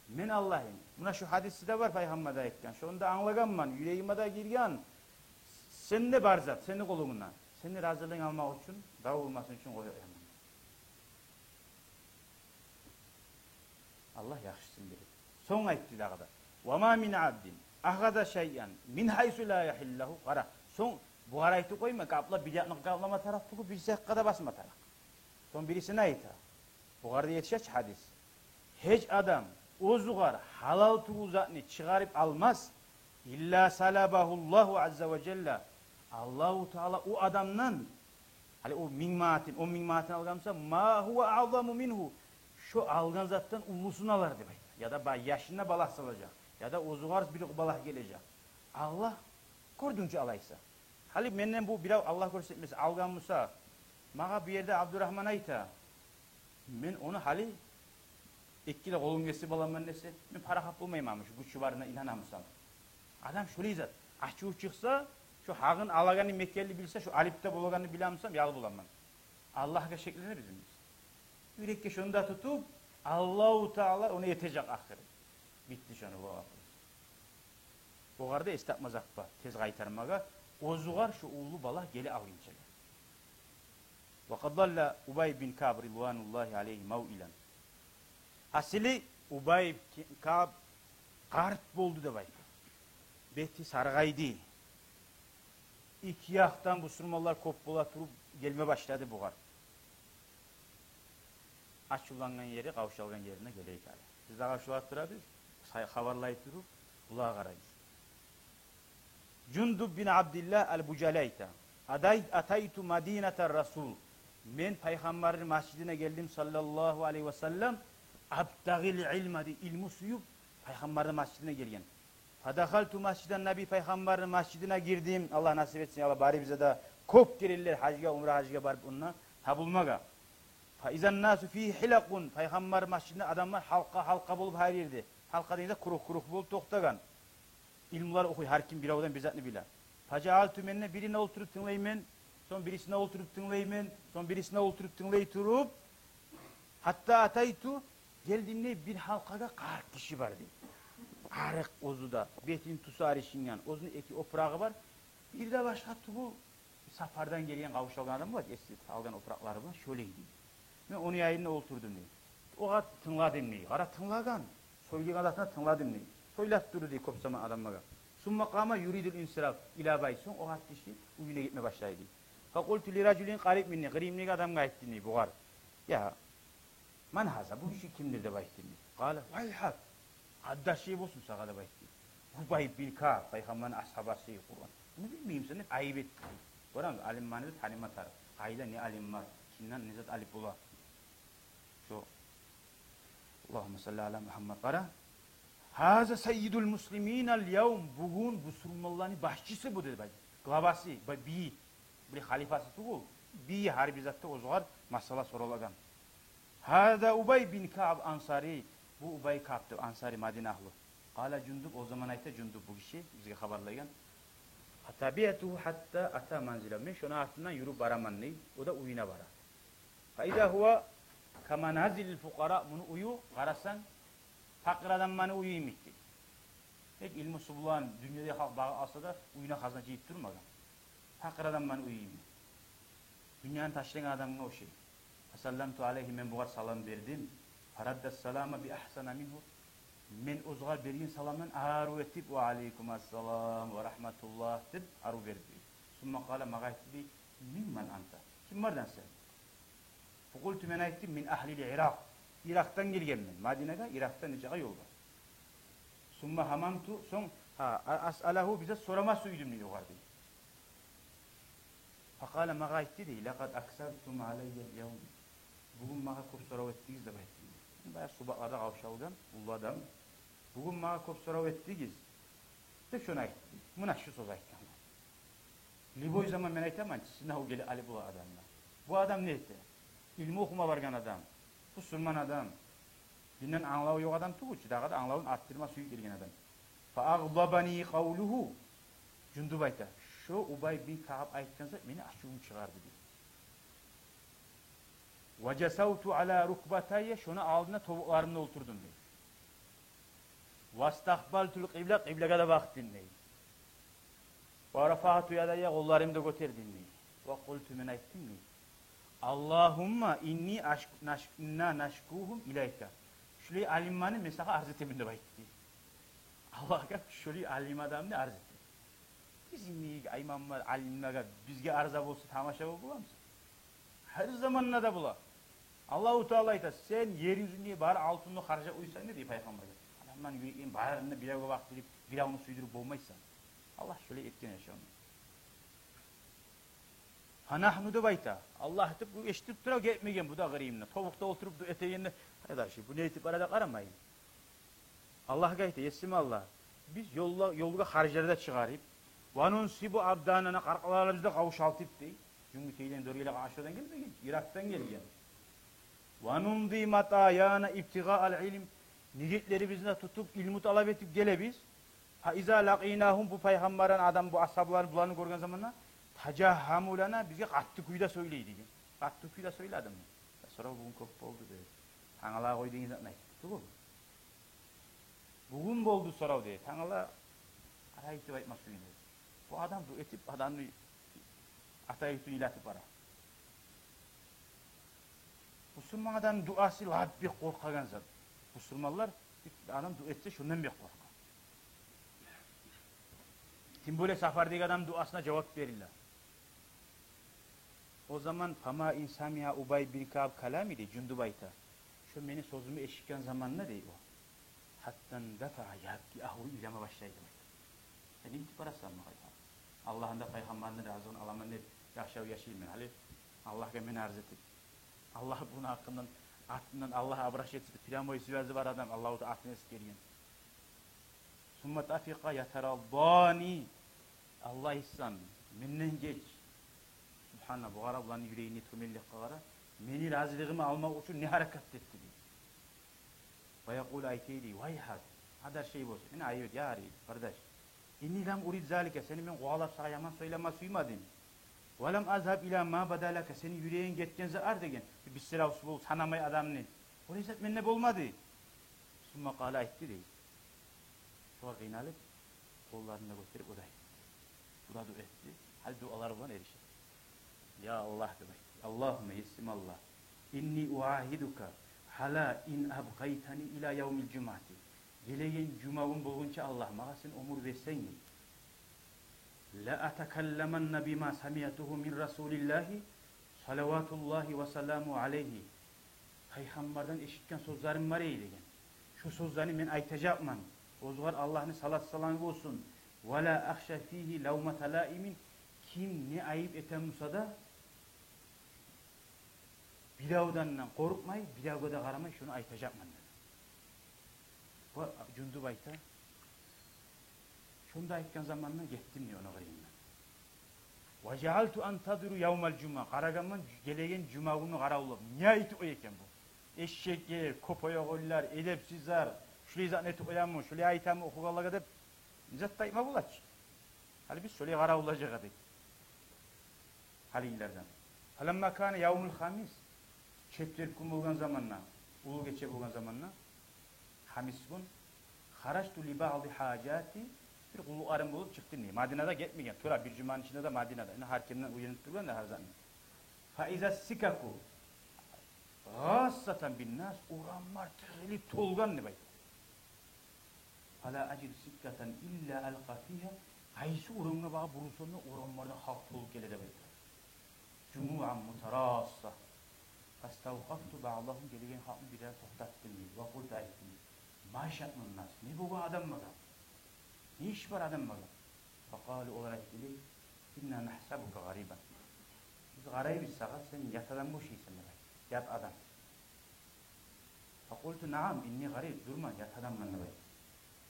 Men Allah'ım. Buna şu hadisi de var Peygamber'de ekken. Şunu da anlaganman, yüreğime de girgan. Sen de barzat, senin kolundan. Senin razılığını almak için, dağ olmasın için koyuyor. Allah yaxşısın verir. Son ayette de kadar. وَمَا مِنْ عَبْدٍ اَخَذَ شَيْئًا مِنْ حَيْسُ لَا يَحِلَّهُ Kara. Son bu ayeti koyma. Kapla bidatlık kaplama tarafı bir sekkada basma taraf. Son birisine ait. Bu arada yetişeç hadis. Hiç adam o zugar halal tuğuzatını çıkarıp almaz. İlla salabahullahu azze ve celle. Allahu Teala o adamdan hani o minmatin algamsa ma huve azamu minhu. Şu algan zattan ulusunu alar demek. Ya da yaşına balah salacak. Ya da o zugar bir balah gelecek. Allah gördüğünce alaysa. Hali menden bu biraz Allah göstermesi algan Musa. Mağa bir yerde Abdurrahman ayta. Men onu hali ikkile kolun gesi balamın nesi. Men para hap bulmaymamış. Güçü varına inanamışsam. Adam şöyle zat. Açığı çıksa şu hağın alaganı Mekkeli bilse şu alipte bulaganı bilamsam yal bulamam. Allah'a şekline bizim. Yürekke şunu da tutup Allah-u Teala ona yetecek ahire. Bitti şunu bu ahire. Bu arada istapmazak ba. Tez kaytarmaga. O zugar şu uğulu bala geli alınca. وَقَدْ ضَلَّ Ubay bin Ka'b ridvanullahi aleyhi mev'ilen. Asili Ubay bin Ka'b kart boldu da bay. Beti sargaydı. İki yaktan bu sürmalar kopbola turup gelme başladı bu kart. Açılangan yeri kavşalgan yerine geleyik hali. Biz de kavşalattırabız, havarlayıp durup kulağa karayız. Cundub bin Abdillah el-Bucalayta. Ataytu Madinete Rasul. Men Peygamberin masjidine geldim sallallahu aleyhi ve sellem. Abtagil ilmadi ilmu suyup Peygamberin mescidine gelgen. Fadahaltu mesciden Nabi Peygamberin mescidine girdim. Allah nasip etsin. Allah bari bize de kop gelirler hacca, umre hacca barıp onunla tabulmaga. Fa izan nasu fi hilakun. Peygamber mescidinde adamlar halka bulup her yerde. Halka deyince kuruk bulup toktagan. İlmler okuy, her kim bir avudan bizzatını bilen. Facaaltu menne birine oturup tınlaymen, son birisine oturup tınlaymen, son birisine oturup tınlayturup, hatta ataytu, geldiğimde bir halkaga 40 kişi vardı. Arık ozuda, betin tusar işinyan, ozun eki oprağı var. Bir de başka tuğu, safardan gelen kavuşalgan adam var, eski algan oprakları var, şöyle gidiyor. Ben onun yayınına oturdum diye. Oğa tınladım diye, ara tınlagan, soyluğun adasına tınladım diye. Soylat duru diye kopsama adamlara. Summa kama yuridul insiraf ila baysun, o hat kişi uyuna gitme başlaydı. Fakultu li raculin qarib minni, grimlik adam gayet dinli, buğar. Ya, man haza, bu kişi kimdir de bayit dinli? Kale, vayhak. Haddaşi olsun sağada baytti. Ubay bin Ka'b, Peygamberin ashabası Kur'an. Bunu bilmeyeyim sen, ayıp etti. Kur'an alim manada tanıma taraf. Kayda ne alim var, kimden nizat alip bula. Şu Allahumme salli ala Muhammed para. Haza seyyidul muslimin al yevm. Bugün bu Müslümanların başçısı bu dedi bacı. Glabası, bi, bir halifası tuğul. Bi harbi zatta ozgar masala sorulagan. Haza Ubay bin Ka'b ansari. Bu Ubay Ka'b'dır, Ansari Madine ahlı. Kala Cundub, o zaman ayta Cundub bu kişi, bize haberlayan. Tabiatuhu hatta ata manzila. Men şuna ardından yürü baraman ney? O da uyuna bara. Fa iza huwa kama nazilil fuqara, bunu uyu, qarasan, fakir adam bana uyu imitti. Hep ilmi sublan, dünyada halk bağı alsa da uyuna kazanç yiyip durmadan. Fakir adam bana uyu imitti. Dünyanın taşlayan adamına o şey. Sallamtu aleyhi, men buğar salam verdim. Faraddas salama bi ahsana minhu. Men ozgar bergen salamdan aru etip ve aleykümselam ve rahmetullah deb aru verdi. Summa qala magaytbi mimman anta. Kim vardan sen? Fuqultu men ayttim min ahlil Irak. Irak'tan gelgen men. Madine'ga Irak'tan necağa yol var. Summa hamamtu son as'alahu bize sorama suydum diyor vardı. Faqala magaytbi de laqad aksartum aleyye yevm. Bugün mağa kop sorav ettiğiz de bayttim. Bayağı subaklarda kavşalgan, ulu adam. Bugün mağa kop sorav ettiğiz. De şuna aytti. Buna şu söz aytti. Liboy zaman ben aytamam ki sizin o geli Ali bu adamla. Bu adam neydi? İlmi okuma vargan adam. Bu Sülman adam. Dinden anlağı yok adam tuğuç. Dağda anlağın attırma suyu gelgen adam. Fa agdabani qavluhu. Cundub ayta. Şu Ubay bin Ka'b aytkansa beni aşığım çıkardı diyor. Vecesavtu ala rukbatayya, şunu aldığında tavuklarımda oturdum diyor. Vastaqbaltul kıble, kıblege de baktın diyor. Ve rafa'tu yadayya, kollarımda götürdüm diyor. Ve kultu men ayttim diyor. Allahumma inna naşkuhum ileyka. Şöyle alimmanı mesela arz etiminde baytti. Allah'a şöyle alim adam ne arz etti. Bizim imamlar, alimler bizge arza olsa tamaşa bulamaz. Her zaman ne de bula. Allah-u Teala ayta, sen yeryüzünde bari altınlı harca uysan ne diye Peygamber'e. Adamdan yüreğin bağırında bir avga baktırıp bir avını suydurup boğmaysan. Allah şöyle ettiğine yaşamıyor. Hanahnu da bayta. Allah etip bu eşitip dura gitmegen bu da gıriyimle. Tavukta oturup da eteğinde. Arkadaşlar bu ne etip arada aramayın. Allah gayta yesim Allah. Biz yolga harcalarda çıkarıp vanunsibu abdanana qarqalarımızda kavuşaltıp dey. Çünkü teyden dörgeyle aşağıdan gelmegen. Irak'tan gelgen. Vanumdi matayana ibtiga al ilim. Niyetleri bizine tutup ilmu talep etip gele biz. Ha iza laqinahum, bu peygamberin adam bu ashabların bulanı görgen zamanla tacahhamulana bize qattı kuyda söyleydi. Qattı kuyda söyledim. Sonra bugün kop oldu dedi. Tangala koyduğun zat ne? Doğru. Bugün oldu sorav dedi. Tangala arayıp aytmaz dedi. Bu adam bu etip adamı atayıp ilatip ara. Müslüman adam duası lahap bir korkagan zat. Müslümanlar adam dua etse şundan bir korkar. Kim böyle safardaki adam duasına cevap verirler. O zaman fama insamiha Ubay bin Ka'b kalam idi Cundub ayta. Şu beni sözümü eşitken zamanla değil o. Hattan defa yabki ahu ilama başlaydı. Sen intibara sanma hayta. Allah'ın da peygamberinin razı olun. Allah'ın ne yaşayayım ben. Allah'a beni arz ettik. Allah bunun hakkından Allah abraş etsin. Filan boyu süverzi var adam. Allah'u da aklına geliyor. Summa tafika yataraddani. Allah ihsan. Menden geç. Subhanallah, bu Arapların yüreğini tömellik kılara. Meni razılığımı almak için ne hareket etti diye. Ve yakul ayteyli, vay hak. Hadar şey olsun. Yine ayet yari, kardeş. İnni lam urid zalike. Seni ben kovalap sana yaman söyleme suymadım. Ve lam azhab ila ma badalaka. Senin yüreğin geçkenze ar degen. Bir sıra usul sanamay adamını. O yüzden menne olmadı. Summa kala etti değil. Sonra kıynalıp kollarına gösterip o da etti. Burada etti. Hal dualar olan erişir. Ya Allah demek. Allahümme yesim Allah. İnni uahiduka hala in abgaytani ila yevmil cumati. Geleyen cumavun bulunca Allah mağasın umur versen mi? La atakallamanna bima samiyatuhu min Rasulillahi salavatullahi ve selamu aleyhi. Peygamberden eşitken sözlerim var eylegen. Şu sözlerini ben aytacakman. O zaman Allah'ın salat salamı olsun. Ve la ahşe fihi levmete laimin. Kim ne ayıp eten olsa da bilavdan korkmay, bilavga da karamay, şunu aytacakman. Bu Cundub ayta. Şunda aytkan zamanla gittim diye ona karayım ben. Ve cealtu antadiru yevmel cuma. Karagamman gelegen cuma günü karavulab. Ne aytı o eken bu? Eşekler, kopoyoğullar, edepsizler, şöyle zannet oyanmı, şöyle aytamı okugallaga dep nizat tayma bulaç. Hali biz şöyle karavulacak dedik. Halillerden. Falamma kana yevmul hamis. Çepler kum olgan zamanla, ulu geçe olgan zamanla hamis gün haraçtu li ba'di hacati bir kulu arım bulup çıktı niye? Madine'de gitmeyen. Tura bir cumanın içinde de Madine'de. Yani harkemden uyanıp duruyor da her zaman. Fa iza sikaku ghassatan bin nas uğranlar tıgılip tolgan ne bay? Fala acid sikatan illa alqa fiha. Haysu uğranına bağı burusonuna uğranlardan halk toluk gele de bay. Cumu'an mutarassa. Fastavkaftu ba'dahum gelegen halkını birer tohtattım diye. Ve kulta ettim. Maşatnın nas. Ne bu adam mı? Ne iş var adam mı? Fakalu olarak dedi. İnna nahsabuka gariban. Biz garibiz sakat sen yat adam bu şeysin. Yat adam. Fakultu naam inni garib. Durma yat adam mı?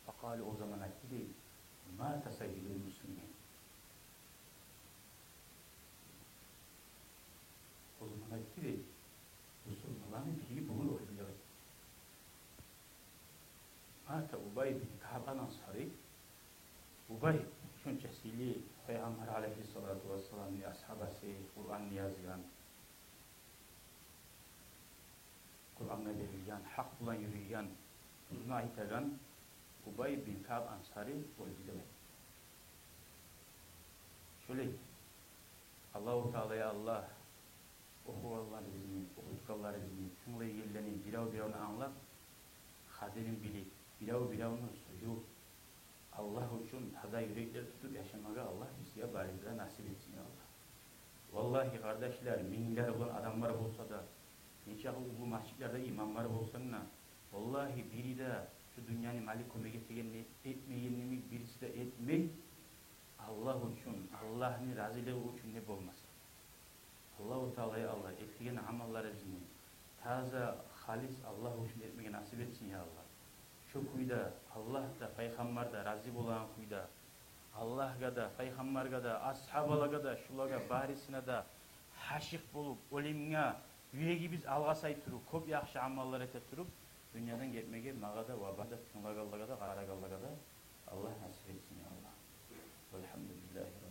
Fakalu o zaman dedi. Ma tasayyidul muslimin. O zaman dedi. Resulallah'ın fiili bugün oluyor. Mata Ubay bin Ka'b al-Ansari. Ubay şunçesiyle Peygamber aleyhissalatu vesselam'ın ashabası Kur'an yazıyan, Kur'an'la verilyen, hak bulan yürüyen, uzuna ait eden Ubay bin Ka'b al-Ansari öldü demek. Şöyle Allah-u Teala'ya Allah okuvallar bizni, okutkallar bizni, tümle yerlerini biravunu anlap, kaderin bilip, biravunun suyu, Allah için taza yürekler tutup yaşamaga Allah bize barizlere nasip etsin Allah. Vallahi kardeşler, minler olan adamlar olsa da, niçak bu masjitlerde imamlar olsan da, vallahi biri de şu dünyanın malik kömege etmeyenini birisi de etmey, Allah için, Allah'ın razılığı için ne olmasın. Allah-u Teala'ya Allah ettiğin amalları bizni taze, halis Allah için etmeye nasip etsin ya Allah. Şu kuyda Allah da, Peygamber da razı olan kuyda Allah'a da, Peygamber'e da, ashabalara da, şulaga barisine da haşık bulup, olimga, yüreği biz alğa sayıp durup, köp yaxşı amallar etip durup, dünyadan gitmege, mağada, vabada, tünlagallaga da, qaragallaga da Allah nasip etsin ya Allah. Velhamdülillahi.